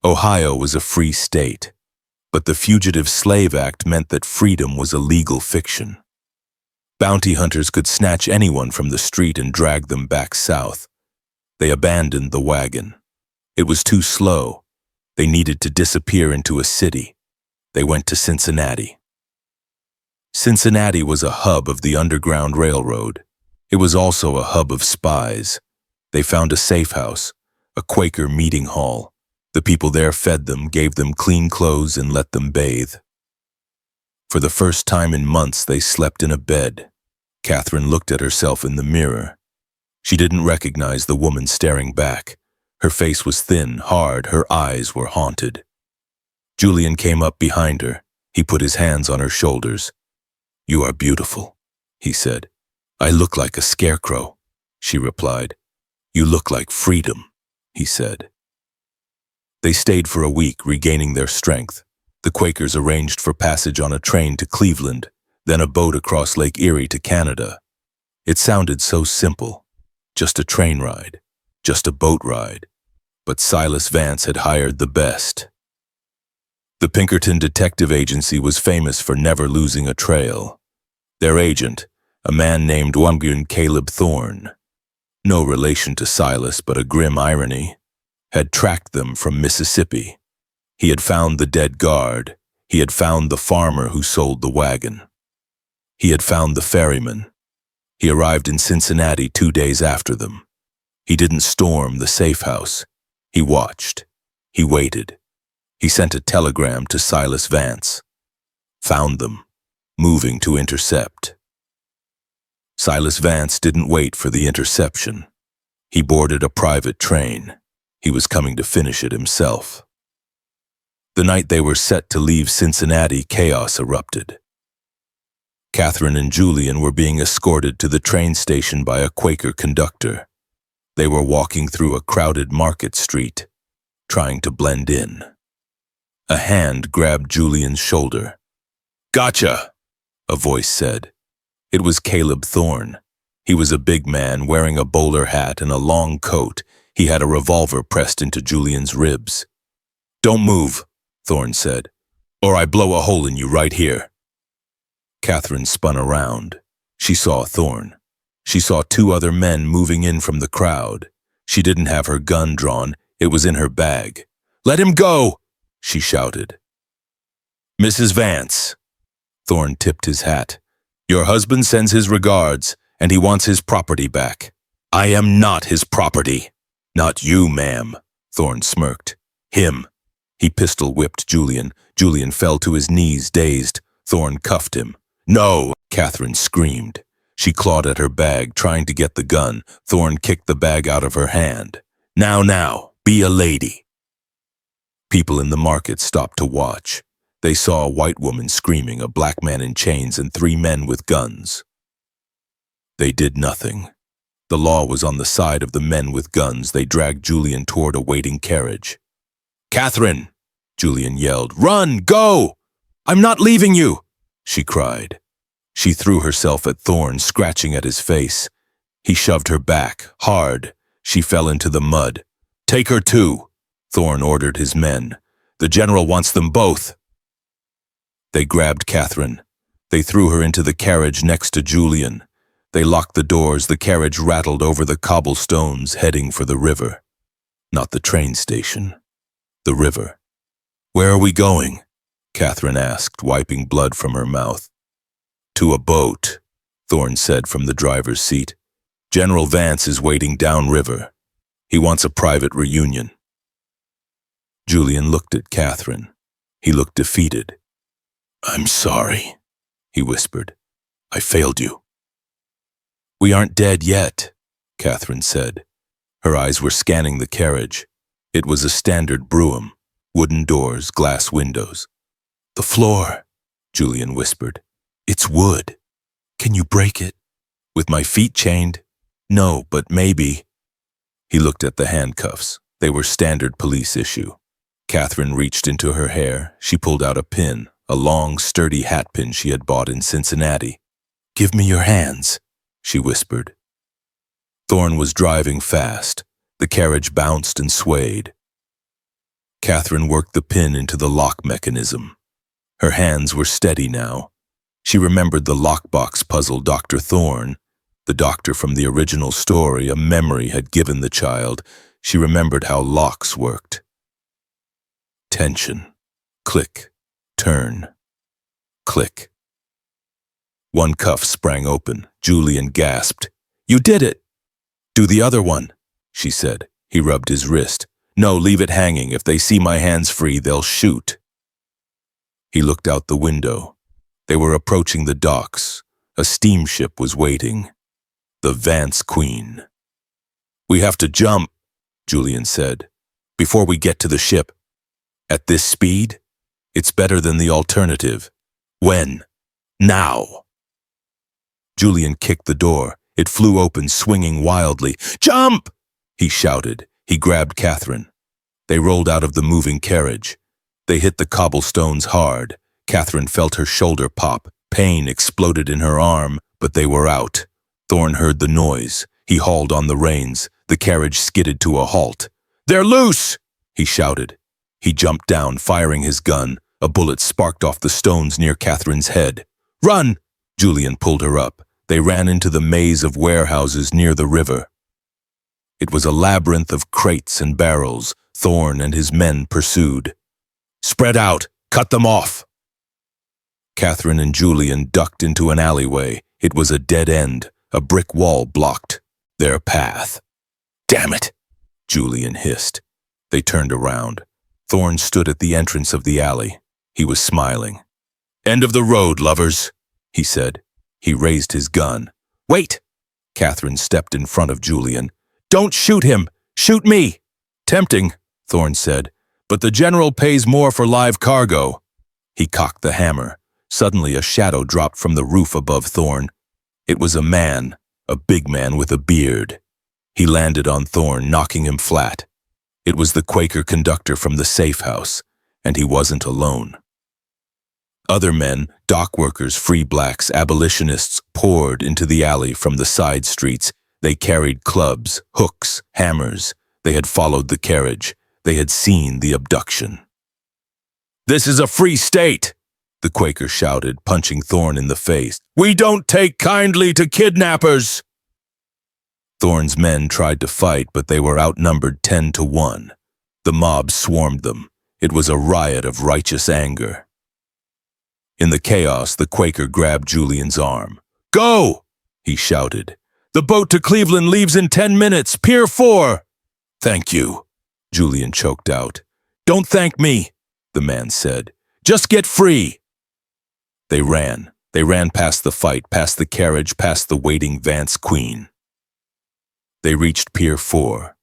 Ohio was a free state, but the Fugitive Slave Act meant that freedom was a legal fiction. Bounty hunters could snatch anyone from the street and drag them back south. They abandoned the wagon. It was too slow. They needed to disappear into a city. They went to Cincinnati. Cincinnati was a hub of the Underground Railroad. It was also a hub of spies. They found a safe house, a Quaker meeting hall. The people there fed them, gave them clean clothes, and let them bathe. For the first time in months, they slept in a bed. Catherine looked at herself in the mirror. She didn't recognize the woman staring back. Her face was thin, hard, her eyes were haunted. Julian came up behind her. He put his hands on her shoulders. "You are beautiful," he said. "I look like a scarecrow," she replied. "You look like freedom," he said. They stayed for a week, regaining their strength. The Quakers arranged for passage on a train to Cleveland, then a boat across Lake Erie to Canada. It sounded so simple. Just a train ride, just a boat ride. But Silas Vance had hired the best. The Pinkerton Detective Agency was famous for never losing a trail. Their agent, a man named Julian Caleb Thorne, no relation to Silas but a grim irony, had tracked them from Mississippi. He had found the dead guard. He had found the farmer who sold the wagon. He had found the ferryman. He arrived in Cincinnati 2 days after them. He didn't storm the safe house. He watched. He waited. He sent a telegram to Silas Vance. Found them, moving to intercept. Silas Vance didn't wait for the interception. He boarded a private train. He was coming to finish it himself. The night they were set to leave Cincinnati, chaos erupted. Catherine and Julian were being escorted to the train station by a Quaker conductor. They were walking through a crowded market street, trying to blend in. A hand grabbed Julian's shoulder. "Gotcha," a voice said. It was Caleb Thorne. He was a big man wearing a bowler hat and a long coat. He had a revolver pressed into Julian's ribs. "Don't move," Thorne said, "or I blow a hole in you right here." Catherine spun around. She saw Thorne. She saw 2 other men moving in from the crowd. She didn't have her gun drawn. It was in her bag. "Let him go!" she shouted. "Mrs. Vance." Thorne tipped his hat. "Your husband sends his regards, and he wants his property back." "I am not his property." "Not you, ma'am," Thorne smirked. "Him." He pistol-whipped Julian. Julian fell to his knees, dazed. Thorne cuffed him. "No!" Catherine screamed. She clawed at her bag, trying to get the gun. Thorne kicked the bag out of her hand. Now, be a lady." People in the market stopped to watch. They saw a white woman screaming, a black man in chains, and 3 men with guns. They did nothing. The law was on the side of the men with guns. They dragged Julian toward a waiting carriage. "Catherine!" Julian yelled. "Run! Go! I'm not leaving you!" she cried. She threw herself at Thorne, scratching at his face. He shoved her back, hard. She fell into the mud. "Take her too," Thorne ordered his men. "The general wants them both." They grabbed Catherine. They threw her into the carriage next to Julian. They locked the doors. The carriage rattled over the cobblestones, heading for the river. Not the train station. The river. "Where are we going?" Catherine asked, wiping blood from her mouth. "To a boat," Thorne said from the driver's seat. "General Vance is waiting downriver. He wants a private reunion." Julian looked at Catherine. He looked defeated. "I'm sorry," he whispered. "I failed you." "We aren't dead yet," Catherine said. Her eyes were scanning the carriage. It was a standard brougham, wooden doors, glass windows. "The floor," Julian whispered. "It's wood. Can you break it?" "With my feet chained?" "No, but maybe." He looked at the handcuffs. They were standard police issue. Catherine reached into her hair. She pulled out a pin, a long, sturdy hat pin she had bought in Cincinnati. "Give me your hands," she whispered. Thorne was driving fast. The carriage bounced and swayed. Catherine worked the pin into the lock mechanism. Her hands were steady now. She remembered the lockbox puzzle Dr. Thorne, the doctor from the original story, a memory had given the child. She remembered how locks worked. Tension. Click. Turn. Click. One cuff sprang open. Julian gasped. "You did it!" "Do the other one," she said. He rubbed his wrist. "No, leave it hanging. If they see my hands free, they'll shoot." He looked out the window. They were approaching the docks. A steamship was waiting. The Vance Queen. "We have to jump," Julian said, "before we get to the ship. At this speed, it's better than the alternative. When? Now." Julian kicked the door. It flew open, swinging wildly. "Jump!" he shouted. He grabbed Catherine. They rolled out of the moving carriage. They hit the cobblestones hard. Catherine felt her shoulder pop. Pain exploded in her arm, but they were out. Thorne heard the noise. He hauled on the reins. The carriage skidded to a halt. "They're loose!" he shouted. He jumped down, firing his gun. A bullet sparked off the stones near Catherine's head. "Run!" Julian pulled her up. They ran into the maze of warehouses near the river. It was a labyrinth of crates and barrels. Thorne and his men pursued. "Spread out! Cut them off!" Catherine and Julian ducked into an alleyway. It was a dead end. A brick wall blocked their path. "Damn it!" Julian hissed. They turned around. Thorne stood at the entrance of the alley. He was smiling. "End of the road, lovers," he said. He raised his gun. "Wait!" Catherine stepped in front of Julian. "Don't shoot him! Shoot me!" "Tempting," Thorne said, "but the general pays more for live cargo." He cocked the hammer. Suddenly a shadow dropped from the roof above Thorne. It was a man, a big man with a beard. He landed on Thorne, knocking him flat. It was the Quaker conductor from the safe house, and he wasn't alone. Other men, dock workers, free blacks, abolitionists, poured into the alley from the side streets. They carried clubs, hooks, hammers. They had followed the carriage. They had seen the abduction. "This is a free state!" the Quaker shouted, punching Thorne in the face. "We don't take kindly to kidnappers!" Thorne's men tried to fight, but they were outnumbered 10-1. The mob swarmed them. It was a riot of righteous anger. In the chaos, the Quaker grabbed Julian's arm. "Go!" he shouted. "The boat to Cleveland leaves in 10 minutes. Pier 4. "Thank you," Julian choked out. "Don't thank me," the man said. "Just get free." They ran. They ran past the fight, past the carriage, past the waiting Vance Queen. They reached Pier 4.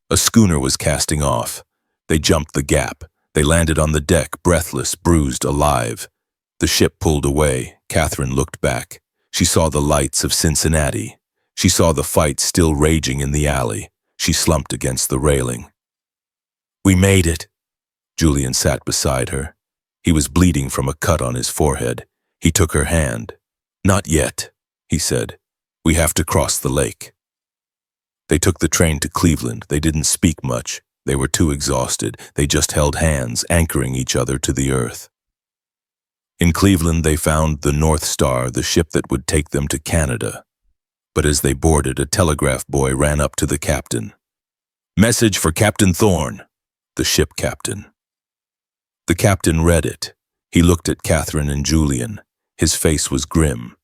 A schooner was casting off. They jumped the gap. They landed on the deck, breathless, bruised, alive. The ship pulled away. Catherine looked back. She saw the lights of Cincinnati. She saw the fight still raging in the alley. She slumped against the railing. "We made it." Julian sat beside her. He was bleeding from a cut on his forehead. He took her hand. "Not yet," he said. "We have to cross the lake." They took the train to Cleveland. They didn't speak much. They were too exhausted. They just held hands, anchoring each other to the earth. In Cleveland, they found the North Star, the ship that would take them to Canada. But as they boarded, a telegraph boy ran up to the captain. "Message for Captain Thorne," the ship captain. The captain read it. He looked at Catherine and Julian. His face was grim.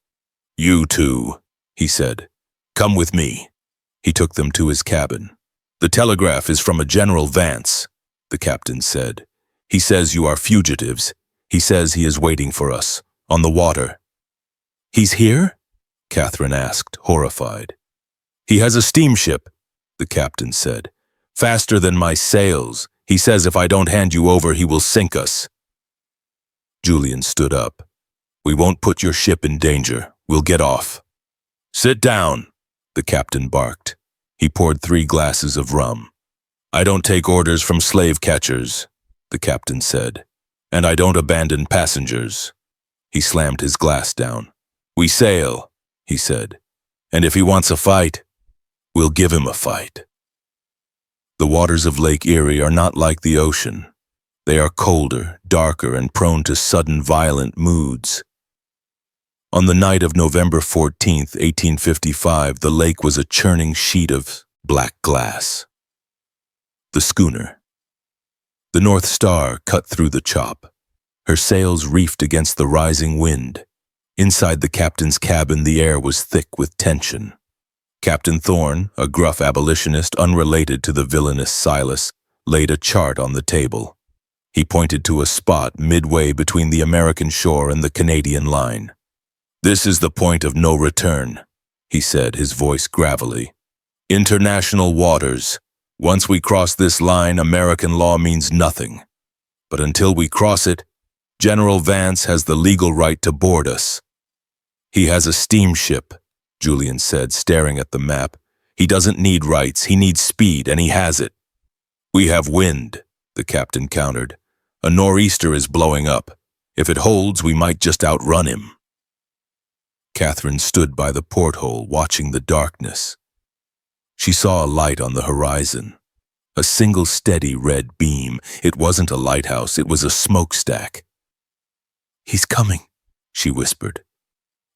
"You two," he said. "Come with me." He took them to his cabin. "The telegraph is from a General Vance," the captain said. "He says you are fugitives. He says he is waiting for us, on the water." "He's here?" Catherine asked, horrified. "He has a steamship," the captain said. "Faster than my sails. He says if I don't hand you over, he will sink us." Julian stood up. "We won't put your ship in danger. We'll get off." "Sit down," the captain barked. He poured 3 glasses of rum. "I don't take orders from slave catchers," the captain said. "And I don't abandon passengers." He slammed his glass down. "We sail," he said. "And if he wants a fight, we'll give him a fight." The waters of Lake Erie are not like the ocean. They are colder, darker, and prone to sudden violent moods. On the night of November 14th, 1855, the lake was a churning sheet of black glass. The schooner. The North Star cut through the chop. Her sails reefed against the rising wind. Inside the captain's cabin, the air was thick with tension. Captain Thorne, a gruff abolitionist unrelated to the villainous Silas, laid a chart on the table. He pointed to a spot midway between the American shore and the Canadian line. "This is the point of no return," he said, his voice gravelly. "International waters. Once we cross this line, American law means nothing. But until we cross it, General Vance has the legal right to board us." "He has a steamship," Julian said, staring at the map. "He doesn't need rights, he needs speed, and he has it." "We have wind," the captain countered. "A nor'easter is blowing up. If it holds, we might just outrun him." Catherine stood by the porthole, watching the darkness. She saw a light on the horizon. A single steady red beam. It wasn't a lighthouse, it was a smokestack. "He's coming," she whispered.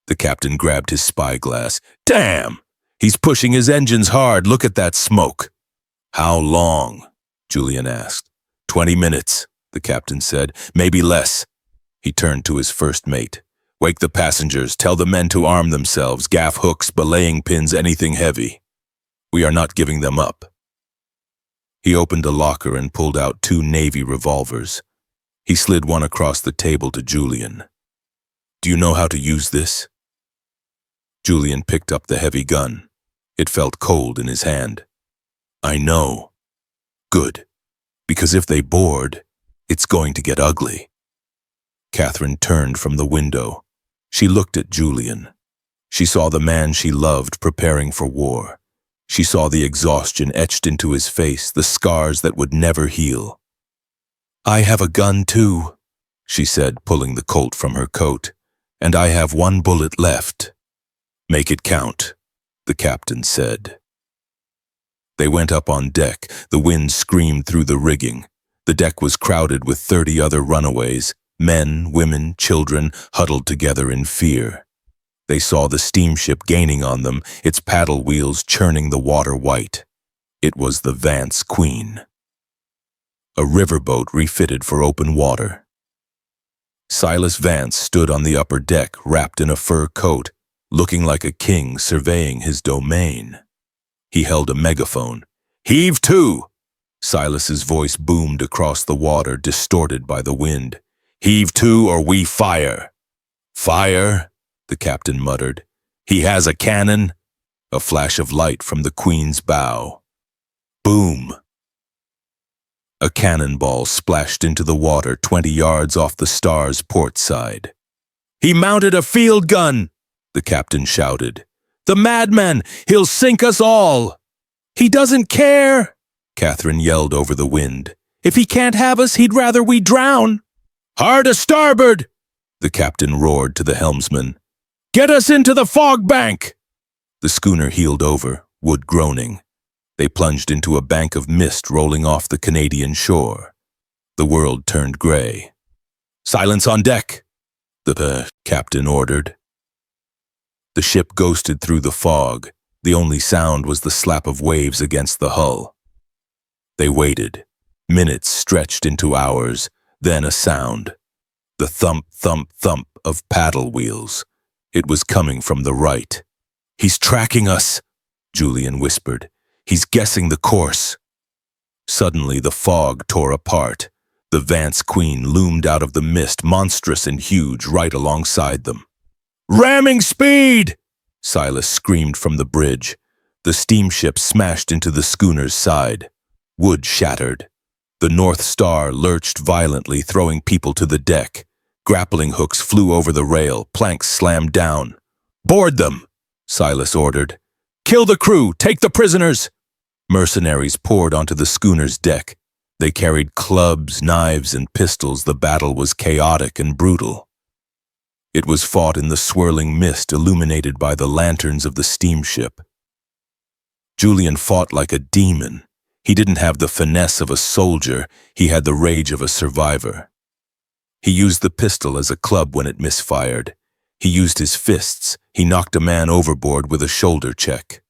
The captain grabbed his spyglass. "Damn! He's pushing his engines hard. Look at that smoke." "How long?" Julian asked. 20 minutes, the captain said. "Maybe less." He turned to his first mate. "Wake the passengers. Tell the men to arm themselves. Gaff hooks, belaying pins, anything heavy. We are not giving them up." He opened a locker and pulled out 2 Navy revolvers. He slid one across the table to Julian. "Do you know how to use this?" Julian picked up the heavy gun. It felt cold in his hand. "I know." "Good. Because if they board, it's going to get ugly." Catherine turned from the window. She looked at Julian. She saw the man she loved preparing for war. She saw the exhaustion etched into his face, the scars that would never heal. "I have a gun too," she said, pulling the Colt from her coat. "And I have 1 bullet left." "Make it count," the captain said. They went up on deck. The wind screamed through the rigging. The deck was crowded with 30 other runaways, men, women, children, huddled together in fear. They saw the steamship gaining on them, its paddle wheels churning the water white. It was the Vance Queen. A riverboat refitted for open water. Silas Vance stood on the upper deck, wrapped in a fur coat, looking like a king surveying his domain. He held a megaphone. "Heave to!" Silas's voice boomed across the water, distorted by the wind. "Heave to or we fire." "Fire?" the captain muttered. "He has a cannon." A flash of light from the Queen's bow. Boom! A cannonball splashed into the water 20 yards off the Star's port side. "He mounted a field gun!" the captain shouted. "The madman! He'll sink us all!" "He doesn't care!" Catherine yelled over the wind. "If he can't have us, he'd rather we drown!" "Hard a starboard!" the captain roared to the helmsman. "Get us into the fog bank!" The schooner heeled over, wood groaning. They plunged into a bank of mist rolling off the Canadian shore. The world turned gray. "Silence on deck!" the captain ordered. The ship ghosted through the fog. The only sound was the slap of waves against the hull. They waited. Minutes stretched into hours, then a sound. The thump, thump, thump of paddle wheels. It was coming from the right. "He's tracking us," Julian whispered. "He's guessing the course." Suddenly the fog tore apart. The Vance Queen loomed out of the mist, monstrous and huge, right alongside them. "Ramming speed!" Silas screamed from the bridge. The steamship smashed into the schooner's side. Wood shattered. The North Star lurched violently, throwing people to the deck. Grappling hooks flew over the rail, planks slammed down. "Board them!" Silas ordered. "Kill the crew! Take the prisoners!" Mercenaries poured onto the schooner's deck. They carried clubs, knives, and pistols. The battle was chaotic and brutal. It was fought in the swirling mist illuminated by the lanterns of the steamship. Julian fought like a demon. He didn't have the finesse of a soldier, he had the rage of a survivor. He used the pistol as a club when it misfired. He used his fists. He knocked a man overboard with a shoulder check.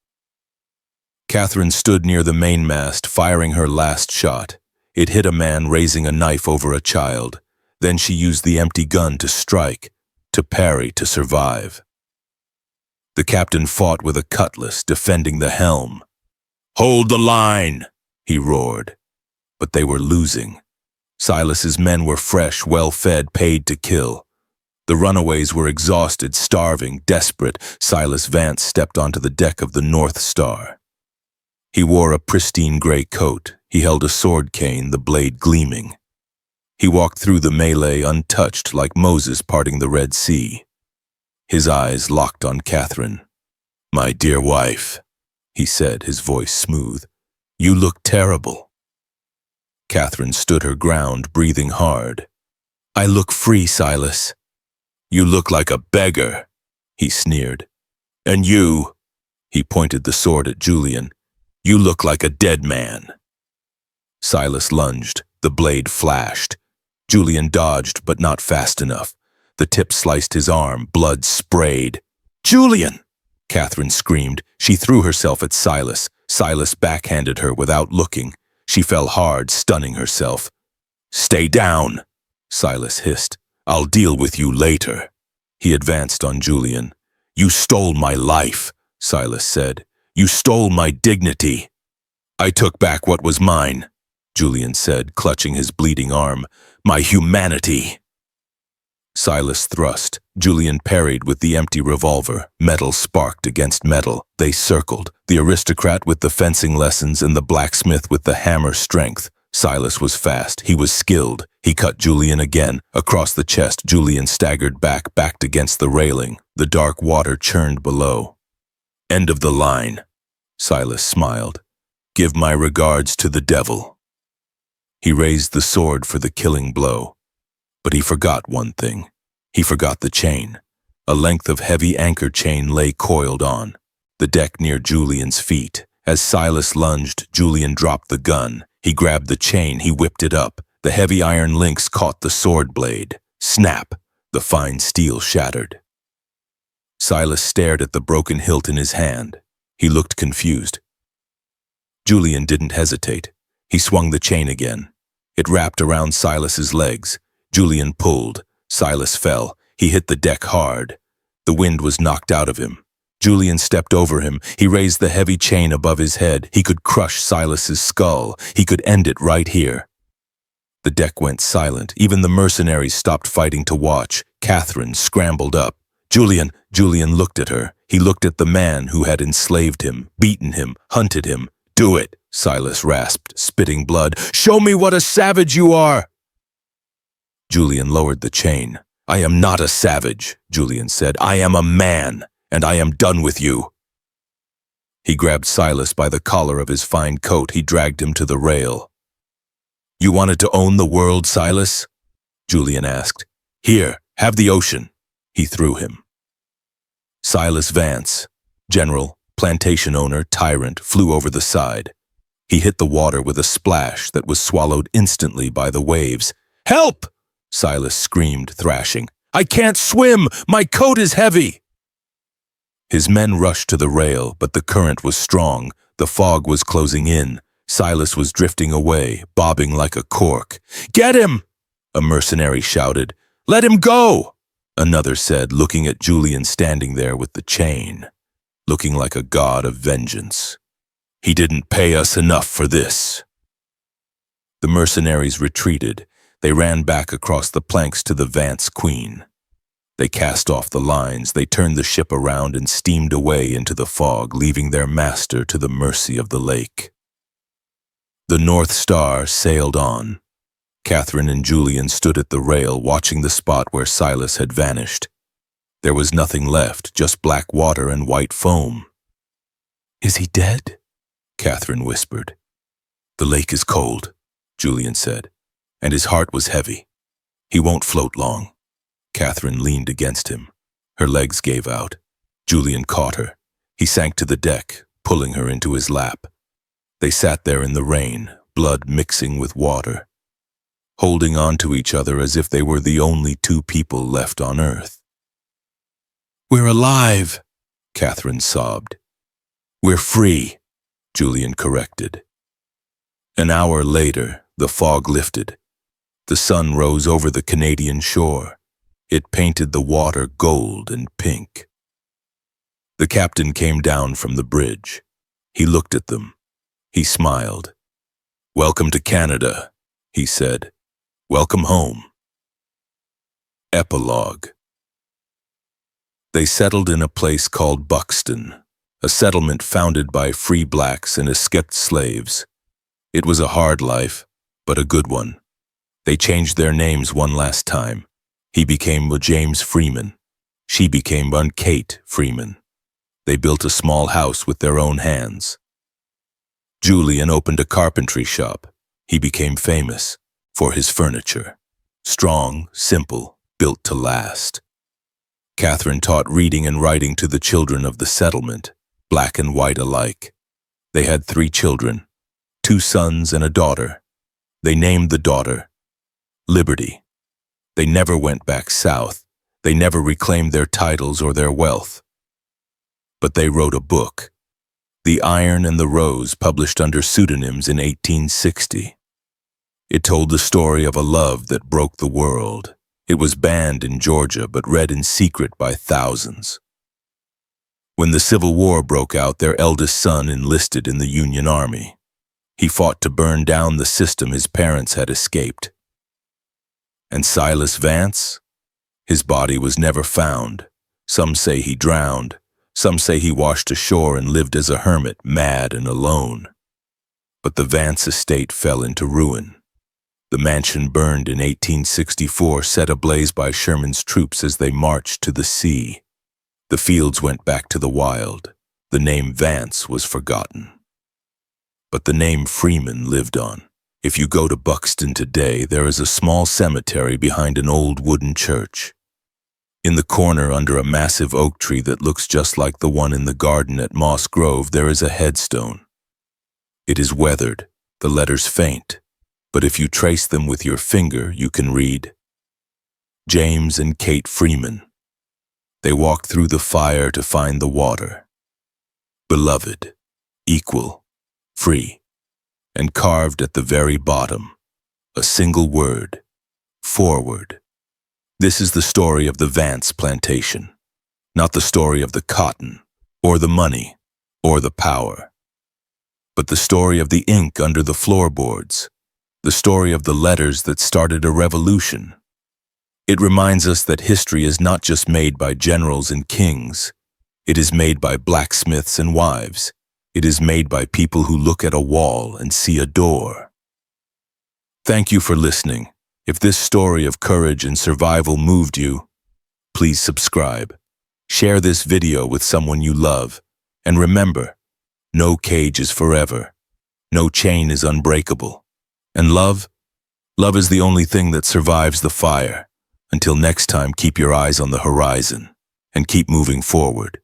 Catherine stood near the mainmast, firing her last shot. It hit a man raising a knife over a child. Then she used the empty gun to strike, to parry, to survive. The captain fought with a cutlass, defending the helm. "Hold the line!" he roared. But they were losing. Silas's men were fresh, well-fed, paid to kill. The runaways were exhausted, starving, desperate. Silas Vance stepped onto the deck of the North Star. He wore a pristine gray coat. He held a sword cane, the blade gleaming. He walked through the melee untouched, like Moses parting the Red Sea. His eyes locked on Catherine. "My dear wife," he said, his voice smooth, "you look terrible." Catherine stood her ground, breathing hard. "I look free, Silas." "You look like a beggar," he sneered. "And you," he pointed the sword at Julian, "you look like a dead man." Silas lunged. The blade flashed. Julian dodged, but not fast enough. The tip sliced his arm. Blood sprayed. "Julian!" Catherine screamed. She threw herself at Silas. Silas backhanded her without looking. She fell hard, stunning herself. "Stay down," Silas hissed. "I'll deal with you later." He advanced on Julian. "You stole my life," Silas said. "You stole my dignity." "I took back what was mine," Julian said, clutching his bleeding arm. "My humanity." Silas thrust. Julian parried with the empty revolver. Metal sparked against metal. They circled, the aristocrat with the fencing lessons and the blacksmith with the hammer strength. Silas was fast. He was skilled. He cut Julian again. Across the chest, Julian staggered back, backed against the railing. The dark water churned below. "End of the line," Silas smiled. "Give my regards to the devil." He raised the sword for the killing blow. But he forgot one thing. He forgot the chain. A length of heavy anchor chain lay coiled on the deck near Julian's feet. As Silas lunged, Julian dropped the gun. He grabbed the chain. He whipped it up. The heavy iron links caught the sword blade. Snap! The fine steel shattered. Silas stared at the broken hilt in his hand. He looked confused. Julian didn't hesitate. He swung the chain again. It wrapped around Silas's legs. Julian pulled. Silas fell. He hit the deck hard. The wind was knocked out of him. Julian stepped over him. He raised the heavy chain above his head. He could crush Silas's skull. He could end it right here. The deck went silent. Even the mercenaries stopped fighting to watch. Catherine scrambled up. "Julian!" Julian looked at her. He looked at the man who had enslaved him, beaten him, hunted him. "Do it!" Silas rasped, spitting blood. "Show me what a savage you are!" Julian lowered the chain. "I am not a savage," Julian said. "I am a man, and I am done with you." He grabbed Silas by the collar of his fine coat. He dragged him to the rail. "You wanted to own the world, Silas?" Julian asked. "Here, have the ocean." He threw him. Silas Vance, general, plantation owner, tyrant, flew over the side. He hit the water with a splash that was swallowed instantly by the waves. "Help!" Silas screamed, thrashing. "I can't swim! My coat is heavy!" His men rushed to the rail, but the current was strong. The fog was closing in. Silas was drifting away, bobbing like a cork. "Get him!" a mercenary shouted. "Let him go!" another said, looking at Julian standing there with the chain, looking like a god of vengeance. "He didn't pay us enough for this." The mercenaries retreated. They ran back across the planks to the Vance Queen. They cast off the lines. They turned the ship around and steamed away into the fog, leaving their master to the mercy of the lake. The North Star sailed on. Catherine and Julian stood at the rail, watching the spot where Silas had vanished. There was nothing left, just black water and white foam. "Is he dead?" Catherine whispered. "The lake is cold," Julian said, "and his heart was heavy. He won't float long." Catherine leaned against him. Her legs gave out. Julian caught her. He sank to the deck, pulling her into his lap. They sat there in the rain, blood mixing with water, holding on to each other as if they were the only two people left on earth. "We're alive," Catherine sobbed. "We're free," Julian corrected. An hour later, the fog lifted. The sun rose over the Canadian shore. It painted the water gold and pink. The captain came down from the bridge. He looked at them. He smiled. "Welcome to Canada," he said. Welcome home. Epilogue. They settled in a place called Buxton, a settlement founded by free blacks and escaped slaves. It was a hard life, but a good one. They changed their names one last time. He became James Freeman. She became Kate Freeman. They built a small house with their own hands. Julian opened a carpentry shop. He became famous for his furniture. Strong, simple, built to last. Catherine taught reading and writing to the children of the settlement, black and white alike. They had 3 children, 2 sons and a daughter. They named the daughter Liberty. They never went back south. They never reclaimed their titles or their wealth. But they wrote a book, The Iron and the Rose, published under pseudonyms in 1860. It told the story of a love that broke the world. It was banned in Georgia but read in secret by thousands. When the Civil War broke out, their eldest son enlisted in the Union Army. He fought to burn down the system his parents had escaped. And Silas Vance? His body was never found. Some say he drowned. Some say he washed ashore and lived as a hermit, mad and alone. But the Vance estate fell into ruin. The mansion burned in 1864, set ablaze by Sherman's troops as they marched to the sea. The fields went back to the wild. The name Vance was forgotten. But the name Freeman lived on. If you go to Buxton today, there is a small cemetery behind an old wooden church. In the corner, under a massive oak tree that looks just like the one in the garden at Moss Grove, there is a headstone. It is weathered, the letters faint, but if you trace them with your finger, you can read, James and Kate Freeman. They walked through the fire to find the water. Beloved, equal, free, and carved at the very bottom, a single word, forward. This is the story of the Vance plantation, not the story of the cotton, or the money, or the power, but the story of the ink under the floorboards, the story of the letters that started a revolution. It reminds us that history is not just made by generals and kings. It is made by blacksmiths and wives. It is made by people who look at a wall and see a door. Thank you for listening. If this story of courage and survival moved you, please subscribe. Share this video with someone you love. And remember, no cage is forever. No chain is unbreakable. And love is the only thing that survives the fire. Until next time, keep your eyes on the horizon and keep moving forward.